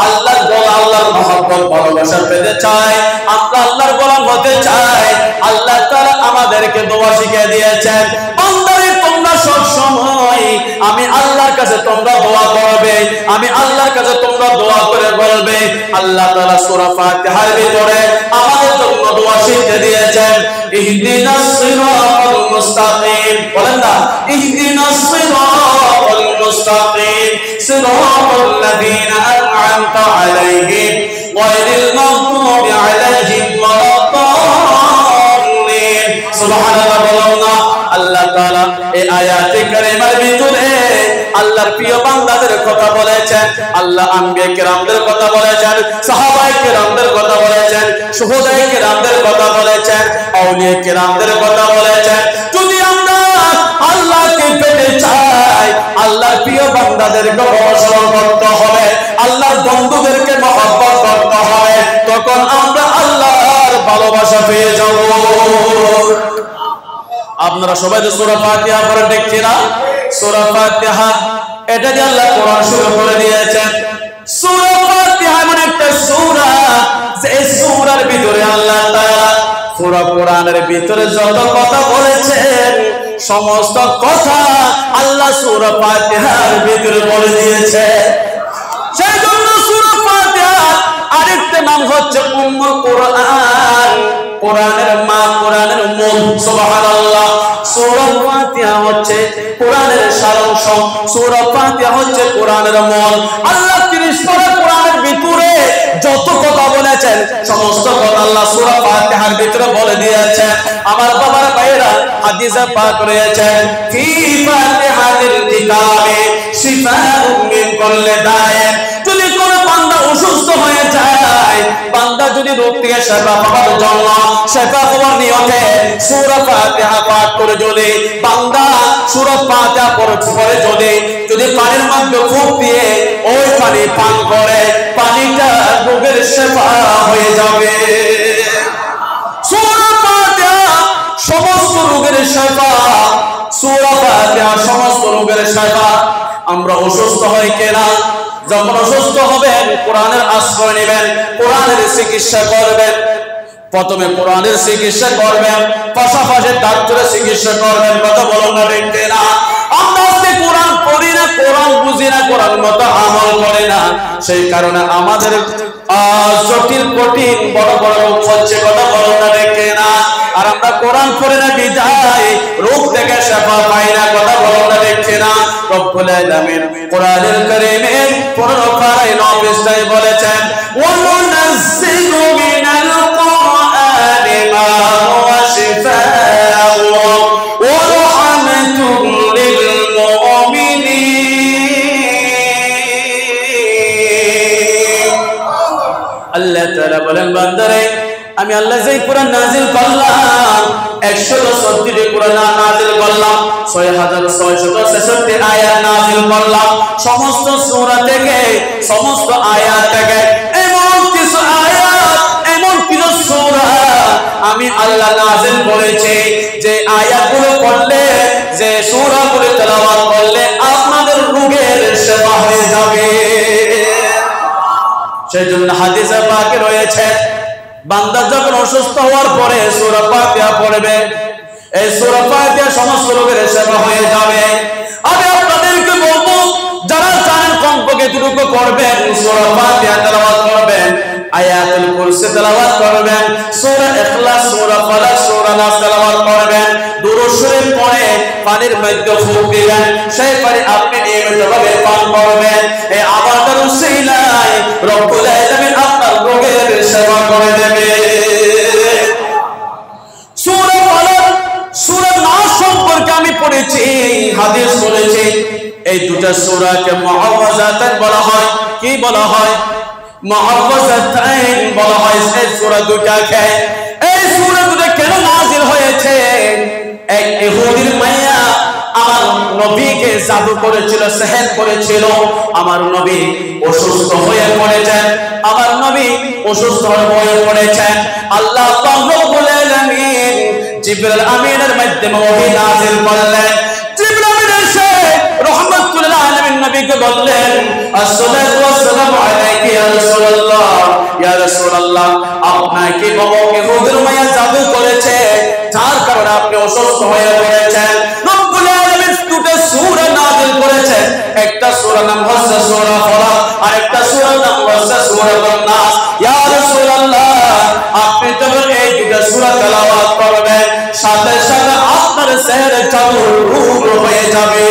আল্লাহর গোলাম, আল্লাহর মহব্বত ভালোবাসা পেতে চাই, আমরা আল্লাহর গোলাম হতে চাই, আল্লাহ তাআলা আমাদেরকে দোয়া শিখিয়ে দিয়েছেন, বান্দারে তোমরা সব সময় আমি আল্লাহর কাছে তোমরা দোয়া করবে, আমি আল্লাহর কাছে তোমরা দোয়া করে বলবে। আল্লাহ তাআলা সূরা ফাতিহার ভিতরে আমাদের জন্য দোয়া শিখিয়ে দিয়েছেন, ইহদিনাস সিরাতাল মুস্তাকিম। বলেন না, ইহদিনাস সিরাতাল মুস্তাকিম, সিরাতাল লাযীনা আন'আমতা আলাইহিম গায়রিল মাগদুবি আলাইহিম ওয়ালাদ-দাল্লিন। সুবহানাল্লাহ। বলুন না। আল্লাহ তাআলা এই আয়াতে কারিমার ভিতরে আল্লাহর প্রিয় বান্দাদের কথা বলেছেন, আল্লাহ আম্বিয়া কিরামদের কথা বলেছেন, সাহাবায়ে কিরামদের কথা বলেছেন, শুহাদায়ে কিরামদের কথা বলেছেন, আউলিয়া কিরামদের কথা বলেছেন। যদি আমরা আল্লাহকে পেতে চাই, আল্লাহর প্রিয় বান্দাদেরকে অনুসরণ করতে হবে, আল্লাহর বন্ধুদেরকে মহব্বত করতে হবে, তখন আমরা আল্লাহর ভালোবাসা পেয়ে যাব। আপনারা সবাই তো সূরা ফাতিহা পড়ে দেখছেন না? সূরা ফাতিহা এটা যে আল্লাহ কোরআন শুরু করে দিয়েছেন। সূরা ফাতিহা এমন একটা সূরা যে সূরার ভিতরে আল্লাহ তাআলা পুরো কোরআনের ভিতরে যত কথা বলেছেন, সমস্ত কথা আল্লাহ সূরা ফাতিহার ভিতরে বলে দিয়েছে। সেই জন্য সূরা ফাতিহা আরেকটা নাম হচ্ছে উম্মুল কোরআন, কোরআনের মা, কোরআনের মূল। সুবহানাল্লাহ। সূরা ফাতিহা হচ্ছে কোরআনের সারাংশ, সূরা ফাতিহা হচ্ছে কোরআনের মূল। আল্লাহ 30 পারা কোরআনের ভিতরে যত কথা বলেছেন সমস্ত কথা আল্লাহ সূরা ফাতিহার ভিতরে বলে দিয়েছেন। আমার বাবার ভাইরা হাদিসে পাক রয়েছে ফি ফাতিহাতিল কিতাবে শিফাউম মিন কুল্লি দাইন। যদি কোন বান্দা অসুস্থ হয়ে যায়, বান্দা যদি রোগ থেকে শিফা পাওয়ার জন্য শিফা পাওয়ার নিয়তে সূরা ফাতিহা পাঠ করে যদি বান্দা সূরা ফাতিহা পড়ে যদি পানির মধ্যে ফুঁক দিয়ে ওই পানি পান করে, পানিটা রোগের শিফা হয়ে যাবে। সূরা ফাতিহা সমস্ত রোগের শিফা, সূরা ফাতিহা সমস্ত রোগের শিফা। আমরা অসুস্থ হই কিনা? যখন অসুস্থ হবেন কোরআনের আশ্রয় নেবেন, কোরআনের চিকিৎসা করবেন। প্রথমে কোরআনের চিকিৎসা করবেন, পাশাপাশি ডাক্তারের চিকিৎসা করবেন। কথা বলো না ঠিক না? আমরা কোরআন পড়ি না, কোরআন বুঝি না, কোরআন মতো আমল করে না, সেই কারণে আমাদের জটিল কঠিন বড় বড় রোগ হচ্ছে। কথা বলো না ঠিক না? আর আমরা কোরআন পড়ে না বিদায় রোগ থেকে শিফা পাই না। কথা বলো না ঠিক না? রব্বুল আলামিন কোরআনুল কারীমের 15 পারায় 9 পৃষ্ঠায় বলেছেন ওয়ানুনাজ্জিলু মিনাল কুরআনি মা হুয়া শিফাa'un ওয়া রাহমাতুন লিল মুমিনিন। আল্লাহ তাআলা বলেন বান্দারে আমি আল্লাহ যেই কোরআন নাযিল করলাম 164 কোরআন নাযিল করলাম, 6666 আয়াত নাযিল করলাম। সমস্ত সূরা থেকে সমস্ত আয়াত থেকে এমন কিছু আয়াত, এমন কিছু সূরা আমি আল্লাহ নাযিল করেছি যে আয়াতগুলো পড়লে, যে সূরাগুলো তেলাওয়াত করলে আপনাদের রোগের শিফা হয়ে যাবে। সেজন্য হাদিসে পাকে রয়েছে বান্দা যখন অসুস্থ হওয়ার পরে সূরা ফাতিহা পড়বে, এই সূরা ফাতিহা সমস্ত রোগের শিফা হয়ে যাবে। আমি আপনাদেরকে বলবো যারা জানেন কমপক্ষে এতটুকু করবেন, সূরা ফাতিহা তেলাওয়াত করবেন, আয়াতুল কুরসি তেলাওয়াত করবেন, সূরা ইখলাস, সূরা ফালাক, সূরা নাস তেলাওয়াত করবেন, দুরূদ শরীফ পড়ে পানির মধ্যে ফুঁক দিবেন, সেই পানি আপনি নিয়মিতভাবে পান করবেন। এই আমলটার উসিলায় রব্বুল আলামিন আপনার রোগের শিফা করে দেবে। সূরা ফালাক, সূরা নাস সম্পর্কে আমি পড়েছি, হাদিস বলেছি এই দুটো সূরাকে মুআওয়াযাতান বলা হয়। কি বলা হয়? মুআওয়াযাতান বলা হয় এই সূরা দুটাকে। এই সূরা দুটো কেন নাযিল হয়েছে? এক ইহুদির মাইয়া আমার নবীকে জাদু করেছিল, সিহর করেছিল। আমার নবী অসুস্থ হয়ে পড়েছেন, আমার নবী অসুস্থ হয়ে পড়েছেন। আল্লাহ রব্বুল আলামিন জিবরাইল আমিনের মাধ্যমে ওহী নাযিল করলেন। জিবরাইল আমিন এসে রাহমাতুল আলামিন নবীকে বললেন আসসালাতু ওয়াসসালামু আলাইকা ইয়া রাসূলুল্লাহ, ইয়া রাসূলুল্লাহ আপনাকে বাবা ইহুদির মাইয়া জাদু করেছে, যার কারণে আপনি অসুস্থ হয়ে পড়েছেন। রব্বুল আলামিন দুটো সূরা নাযিল করেছেন, একটা সূরা নাম হচ্ছে সূরা ফালাক, আর একটা সূরা নাম হচ্ছে সূরাতুন নাস। ইয়া রাসূলুল্লাহ আপনি যখন এই দুটো সূরা তেলাওয়াত করবেন সাথে সাথে আপনার চেহারা জাদু দূর হয়ে যাবে।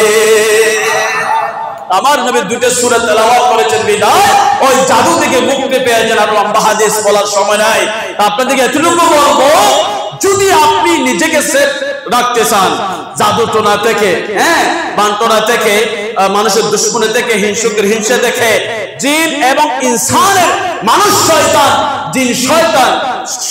আমার নবী দুটো সূরা তেলাওয়াত করেছেন বিদায় ওই জাদু থেকে মুক্তি পেয়েছেন। আর লম্বা হাদিস বলার সময় নাই, আপনাদেরকে এতটুকু বলবো যদি আপনি নিজেকে সেফ রাখতে চান জাদু টোনা থেকে, বানটোনা থেকে, মানুষের দুশ্মনী থেকে, হিংসুকের হিংসা থেকে, জিন এবং ইনসানের, মানুষ শয়তান, জিন শয়তান।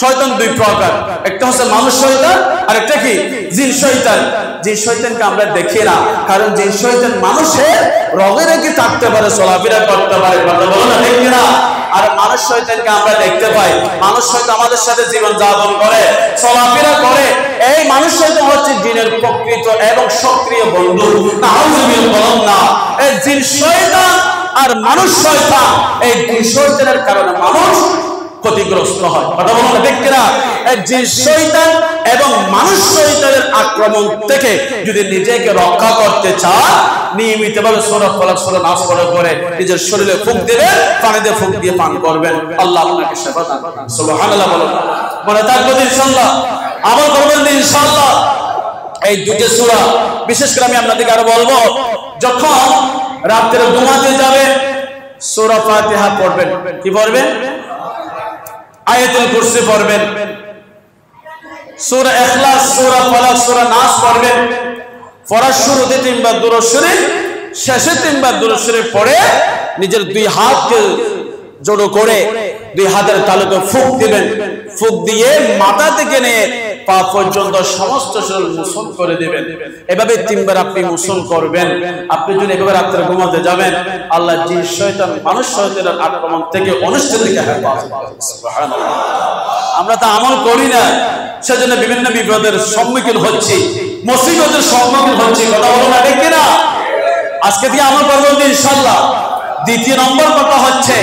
শয়তান দুই প্রকার, একটা হচ্ছে মানুষ শয়তান আর একটা কি জিন শয়তান। জিন শয়তানকে আমরা দেখি না, কারণ জিন শয়তান মানুষের রগে রেখে থাকতে পারে, চলাফেরা করতে পারে। কথা বলো না ঠিক না? আর মানুষ শয়তানকে আমরা দেখতে পাই, মানুষ শয়তান আমাদের সাথে জীবন যাপন করে, চলাফেরা করে। এই মানুষ শয়তান হচ্ছে জিনের প্রকৃত এবং সক্রিয় বন্ধু। নাউযুবিল্লাহ না, এই জিন শয়তান আর মানুষ শয়তান, এই দুই শয়তানের কারণে মানুষ ক্ষতিগ্রস্ত হয়। কথা বলতে ঠিক কিনা? এই জিন শয়তান এবং মানুষ শয়তানের আক্রমণ থেকে যদি নিজেকে রক্ষা করতে চান নিয়মিতভাবে সূরা ফালাক, সূরা নাস পড়া করে নিজের শরীরে ফুঁক দিবেন, পানিতে ফুঁক দিয়ে পান করবেন। আল্লাহ আপনাকে শিফা দান করুন। সুবহানাল্লাহ বলুন। মনে থাকবে ইনশাআল্লাহ, আমল করবেন ইনশাআল্লাহ। এই দুটো সূরা বিশেষ করে আমি আপনাদেরকে আরো বলবো, যখন রাতে ঘুমাতে যাবেন সূরা ফাতিহা পড়বেন। কি পড়বেন? আয়াতুল কুরসি পড়বেন, সূরা ইখলাস, সূরা ফালাক, সূরা নাস পড়বেন। পড়ার শুরুতে 3 বার দুরূদ শরীফ, শেষে 3 বার দুরূদ শরীফ পড়ে নিজের 2 হাতকে জড়ো করে 2 হাতের তালুতে ফুঁক দিবেন। ফুঁক দিয়ে মাথা থেকে নিয়ে পা পর্যন্ত সমস্ত শরীর মুসল করে দিবেন। এভাবে 3 বার আপনি মুসল করবেন। আপনি যদি এভাবে রাত্রে ঘুমাতে যাবেন, আল্লাহ জিন শয়তান মানুষ শয়তানের আক্রমণ থেকে অনিষ্ট থেকে হেফাজত করবে। সুবহানাল্লাহ। আমরা তো আমল করি না, সেজন্য বিভিন্ন বিপদের সম্মুখীন হচ্ছি, মুসিবতের সম্মুখীন হচ্ছি। কথা বলো না ঠিক কিনা? আজকে দিয়ে আমল করবেন ইনশাআল্লাহ। দ্বিতীয় নম্বর কথা হচ্ছে,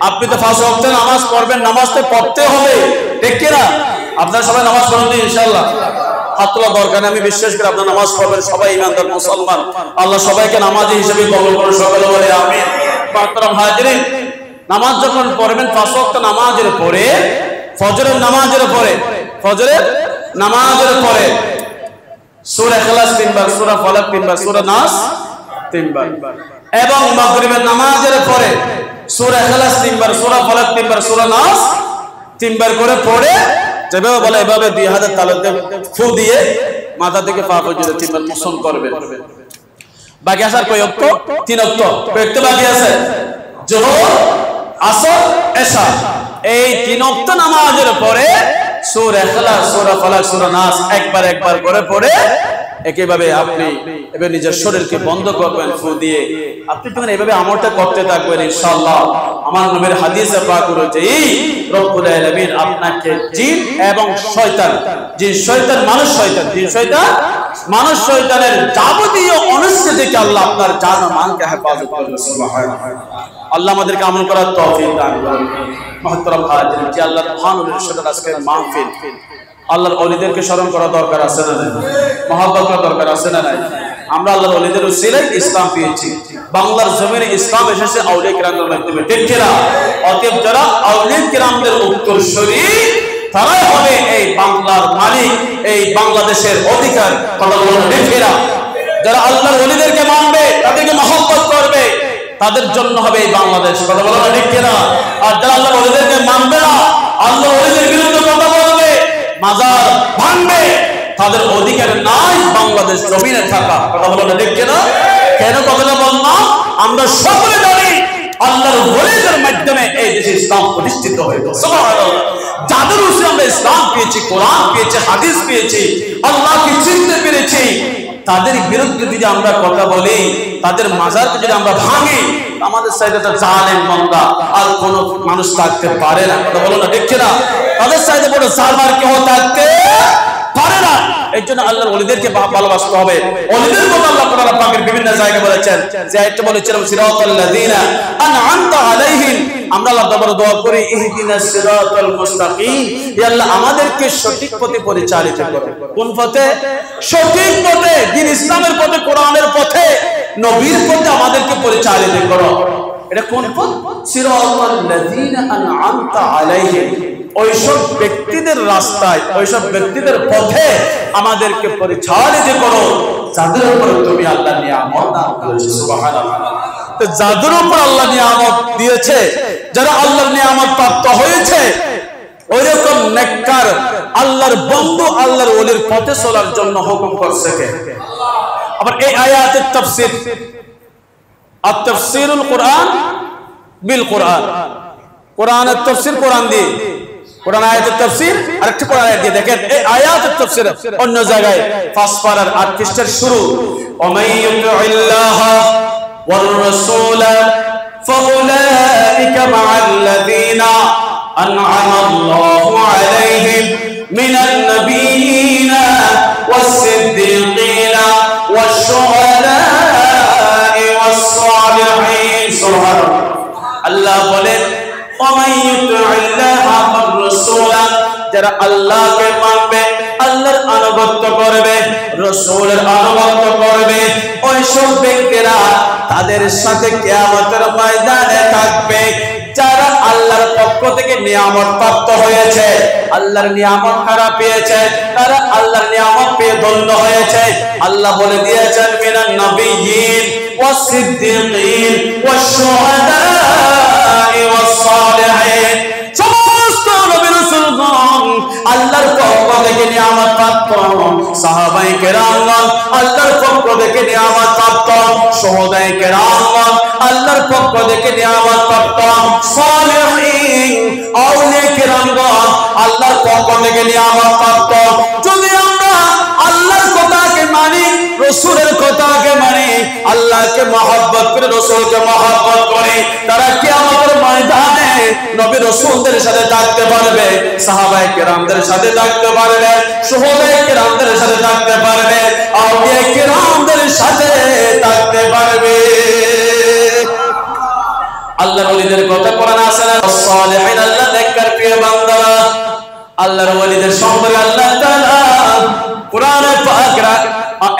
আপনি তো 5 ওয়াক্ত নামাজ পড়বেন, নামাজ তো পড়তে হবে, ঠিক কিনা? আপনারা সবাই নামাজ পড়েন ইনশাআল্লাহ। হাত তোলা দরকার নেই, আমি বিশ্বাস করি আপনারা নামাজ পড়বেন, সবাই ইমানদার মুসলমান। আল্লাহ সবাইকে নামাজি হিসেবে কবুল করুন, সকলে বলে আমিন। মুহতারাম হাজিরিন, নামাজ যখন পড়বেন 5 ওয়াক্ত নামাজের পরে, ফজরের নামাজের পরে, ফজরের নামাজের পরে সূরা ইখলাস 3 বার, সূরা ফালাক 3 বার, সূরা নাস 3 বার, এবং মাগরিবের নামাজের পরে সূরা ইখলাস 3 বার, সূরা ফালাক 3 বার, সূরা নাস 3 বার করে পড়ে যেভাবে বলে এভাবে 2 হাতের তালুতে ফু দিয়ে মাথা থেকে পা পর্যন্ত 3 বার মুসল করবে। বাকি আসার কয় ওয়াক্ত? 3 ওয়াক্ত। কয়েকটা বাকি আছে? যোহর, আসর, এশা। এই 3 ওয়াক্ত নামাজের পরে সূরা ইখলাস, সূরা ফালাক, সূরা নাস একবার একবার করে পড়ে একইভাবে আপনি এভাবে নিজের শরীরকে বন্ধ করবেন ফু দিয়ে। আপনি যখন এভাবে আমলটা করতে থাকবেন ইনশাআল্লাহ, আমার নবীর হাদিসে পাক রয়েছে, এই রব্বুল আলামিন আপনাকে জিন এবং শয়তান, জিন শয়তান মানুষ শয়তান, জিন শয়তান মানুষ শয়তানের যাবতীয় অনিষ্ট থেকে আল্লাহ আপনার জান ও মালকে হেফাজত করবে। সুবহানাল্লাহ। আল্লাহ আমাদেরকে আমল করার তৌফিক দান করুন। মুহতারাম হাজিরিন, যে আল্লাহর মহান অনুষ্ঠানের আজকের মাহফিল, আল্লাহর ওলিদেরকে স্মরণ করা দরকার আছে না নাই? মহব্বত করা দরকার আছে না নাই? আমরা আল্লাহর ওলিদের উসিলায় ইসলাম পেয়েছি। বাংলার জমিনে ইসলাম এসেছে আউলিয়া কিরামদের মাধ্যমে, ঠিক কিনা? অতএব যারা আউলিয়া কিরামদের উত্তরসূরি, তারাই হবে এই বাংলার মালিক, এই বাংলাদেশের অধিকার। কথা বলুন ঠিক কিনা? যারা আল্লাহর ওলিদেরকে মানবে, তাদেরকে মহব্বত করবে, তাদের জন্য হবে এই বাংলাদেশ। কথা বলুন ঠিক কিনা? আর যারা আল্লাহর ওলিদেরকে মানবে না, আল্লাহর ওলিদের বিরুদ্ধে কথা বলবে, মাজার ভাঙবে, তাদের অধিকার নাই বাংলাদেশ জমিনে থাকা। কথা বলো না ঠিক কিনা? কেন কথাটা বললাম? আমরা সকলে জানি আল্লাহর ওলিদের মাধ্যমে এই দেশে ইসলাম প্রতিষ্ঠিত হয়েছে। সুবহানাল্লাহ। যাদের উসিলায় আমরা ইসলাম পেয়েছি, কোরআন পেয়েছি, হাদিস পেয়েছি, আল্লাহকে চিনতে পেরেছি, তাদের বিরুদ্ধে যদি আমরা কথা বলি, তাদের মাজারকে যদি আমরা ভাঙি, আমাদের সাইডে তো জালেম বান্দা আর কোন মানুষ থাকতে পারে না। কথা বলো না ঠিক কিনা? তাদের সাইডে বড় জালমার কেউ থাকতে পারে না। এই জন্য আল্লাহর ওলিদেরকে ভালোবাসতে হবে। ওলিদের কথা আল্লাহ কোরআন পাকের বিভিন্ন জায়গায় বলেছেন, যে একটা বলেছিলাম সিরাতাল্লাযিনা আনআমতা আলাইহিম, আমরা আল্লাহর দরবারে দোয়া করি ইহদিনাস সিরাতাল মুস্তাকিম, ইয়া আল্লাহ আমাদেরকে সঠিক পথে পরিচালিত করো। কোন পথে? সঠিক পথে, দ্বীন ইসলামের পথে, কোরআনের পথে, নবীর পথে আমাদেরকে পরিচালিত করো। এটা কোন পথ? সিরাতাল্লাযিনা আনআমতা আলাইহিম, ওইসব ব্যক্তিদের রাস্তায়, ওইসব ব্যক্তিদের পথে আমাদেরকে পরিচালিত করো যাদের উপর তুমি আল্লাহ নিয়ামত দান করেছো। সুবহানাল্লাহ। তো যাদের উপর আল্লাহ নিয়ামত দিয়েছে, যারা আল্লাহর নিয়ামত প্রাপ্ত হয়েছে, ওইরকম নেককার আল্লাহর বন্ধু, আল্লাহর ওলির পথে চলার জন্য হুকুম করছে কে? আবার এই আয়াতের তাফসীর, আত-তাফসীরুল কোরআন বিল কোরআন, কোরআনের তাফসীর কোরআন দিয়ে, কোরআন আয়াতের তাফসীর আরেকটা কোরআন আয়াত দিয়ে। দেখেন এই আয়াতের তাফসীর অন্য জায়গায় 5 পারার 8 পৃষ্ঠার শুরু, ওমাইয়ুতিল্লাহা ওয়ার রাসূলা ফাউলাইকা মা'আল্লাযীনা আন'আমা আল্লাহু আলাইহিম মিনান নাবিয়্যিনা ওয়াস-সিদ্দীকিনা ওয়াশ-শুহাদা'i ওয়াস-সালিহিন। সুবহানাল্লাহ। আল্লাহ বলেন যারা আল্লাহকে মানবে, আল্লাহর আনুগত্য করবে, রাসূলের আনুগত্য করবে, ওইসব ব্যক্তিরা তাদের সাথে কিয়ামতের ময়দানে থাকবে। যারা আল্লাহর পক্ষ থেকে নিয়ামত প্রাপ্ত হয়েছে, আল্লাহর নিয়ামত কারা পেয়েছে? তারা আল্লাহর নিয়ামত পেয়ে ধন্য হয়েছে। আল্লাহ বলে দিয়েছেন মিনান নাবিয়্যিন ওয়াস-সিদ্দীকিন ওয়াশ-শুহাদা'i ওয়াস-সালিহিন, সমস্ত নবীর আল্লাহর পক্ষ থেকে নিয়ামত প্রাপ্ত সাহাবায়ে কেরামগণ আল্লাহর পক্ষ থেকে নিয়ামত প্রাপ্ত শুহাদায়ে কেরামগণ আল্লাহর পক্ষ থেকে নিয়ামত প্রাপ্ত সালেহিন আউলিয়া কেরামগণ আল্লাহর পক্ষ থেকে নিয়ামত প্রাপ্ত। যদি আমরা আল্লাহর কথাকে মানি, রাসূলের কথাকে মানি, আল্লাহকে মহব্বত করে রাসূলকে মহব্বত করে, তারা কিয়ামতের ময়দানে নবী রাসূলদের সাথে থাকতে পারবে, সাহাবায়ে কেরামদের সাথে থাকতে পারবে, শুহাদায়ে কেরামদের সাথে থাকতে পারবে, আউলিয়া কেরামদের সাথে থাকতে পারবে। আল্লাহর ওলিদের কথা কোরআনে আছে না, সালেহিন আল্লাহ নেককার প্রিয় বান্দারা, আল্লাহর ওলিদের সম্পর্কে আল্লাহ তাআলা কোরআনে পাক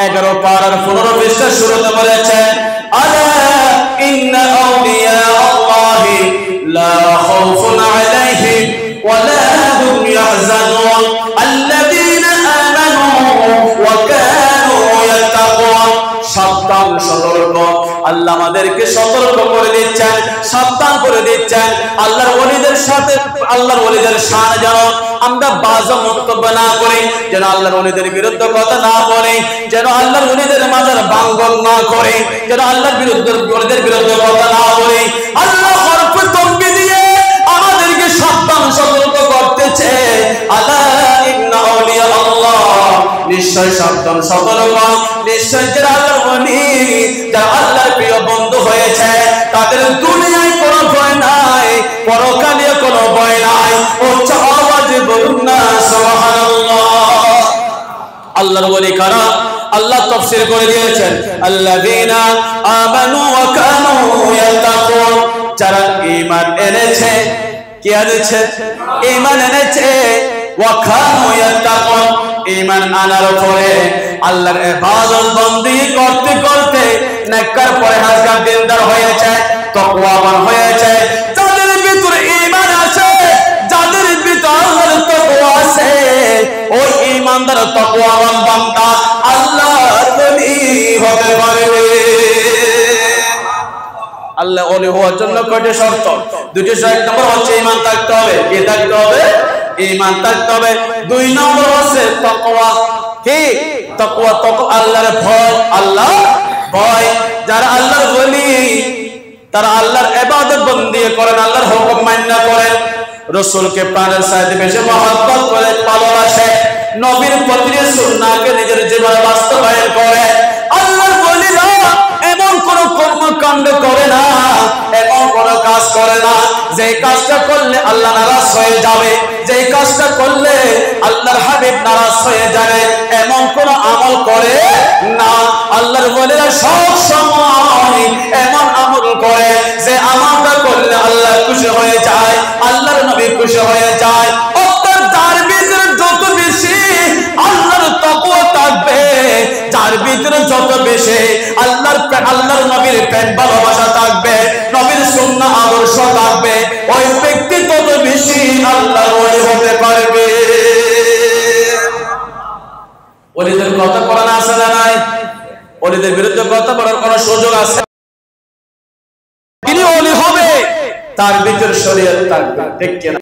11 পারার 15 পৃষ্ঠা শুরুতে বলেছেন, আলা ইন্না আউলিয়া আল্লাহি লা খাউফুন আলাইহিম ওয়া লা হুম ইয়াহজানুন আল্লাযীনা আমানু ওয়া কানু ইয়াত্তাকুন। সাবধান, সতর্ক, আল্লাহ আমাদেরকে সতর্ক করে দিচ্ছেন, সাবধান করে দিচ্ছেন। আল্লাহর ওলিদের সাথে আল্লাহর ওলিদের শান যেন আমরা বাজে মন্তব্য না করি, যেন আল্লাহর ওলিদের বিরুদ্ধে কথা না বলি, যেন আল্লাহর ওলিদের মাজার ভাঙন না করি, যেন আল্লাহর ওলিদের বিরুদ্ধে কথা না বলি। আল্লাহ হরফে তানবীহ দিয়ে আমাদেরকে সাবধান সতর্ক করতেছে, আলা ইন্না আউলিয়া আল্লাহ, নিশ্চয় সাবধান সতর্ক, নিশ্চয় যারা আল্লাহর ওলি, যারা আল্লাহর প্রিয় বন্ধু হয়েছে, তাদের দুনিয়ায় কোনো ভয় নাই, পরকালে কোনো ভয় নাই। উচ্চ আওয়াজে বলুন না সুবহানাল্লাহ। আল্লাহর ওলি কারা? আল্লাহ তাফসীর করে দিয়েছেন, আল্লাযীনা আমানু ওয়া কানু ইয়াত্তাকুন, যারা ঈমান এনেছে। কি এনেছে? ঈমান এনেছে। ওয়া কানু ইয়াত্তাকুন, ঈমান আনার পরে আল্লাহর ইবাদত বندگی করতে করতে নেককার পরহেজগার দিনদার হয়েছে, তাকওয়াবান হয়েছে। যাদের ভিতরে ঈমান আছে, যাদের ভিতরে আল্লাহর তাকওয়া আছে, ওই ঈমানদার তাকওয়াবান বান্দা আল্লাহর ওলি হতে পারবে। আল্লাহ ওলি হওয়ার জন্য কয়টি শর্ত? দুটি শর্ত। এক নম্বর হচ্ছে ঈমান থাকতে হবে। কি থাকতে হবে? ঈমান থাকতে হবে। 2 নম্বর হচ্ছে তাকওয়া। কি? তাকওয়া, আল্লাহর ভয়, আল্লাহর ভয়। যারা আল্লাহর ওলি, তারা আল্লাহর ইবাদত বندگی করেন, আল্লাহর হুকুম মান্য করেন, রাসূলকে প্রাণের চাইতে বেশি মহব্বত করে, ভালোবাসে, নবীর প্রতি সুন্নাহকে নিজের জীবনে বাস্তবায়ন করে। আল্লাহর ওলিরা এমন কোন কর্মকাণ্ড করে না, এমন কোন কাজ করে না যে কাজটা করলে আল্লাহ নারাজ হয়ে যাবে, যে কাজটা করলে আল্লাহর হাবিব নারাজ হয়ে যাবে, এমন কোন আমল করে না। আল্লাহর ওলিরা সব সময় এমন আমল করে যে আমলটা করলে আল্লাহ খুশি হয়ে যায়, আল্লাহর নবী খুশি হয়ে যায়। অর্থাৎ যার ভিতরে যত বেশি আল্লাহর তাকওয়া থাকবে, যার ভিতরে যত বেশি আল্লাহর নবীর প্রেম ভালোবাসা থাকবে, নবীর সুন্নাহ আদর্শ থাকবে, ওই ব্যক্তি তত বেশি আল্লাহর ওলি হতে পারবে। ওলিদের কথা কোরআনে আছে না নাই? ওলিদের বিরুদ্ধে কথা বলার কোন সুযোগ আছে? তিনি ওলি হবে, তার ভিতরে শরীয়ত থাকবে, ঠিক কিনা?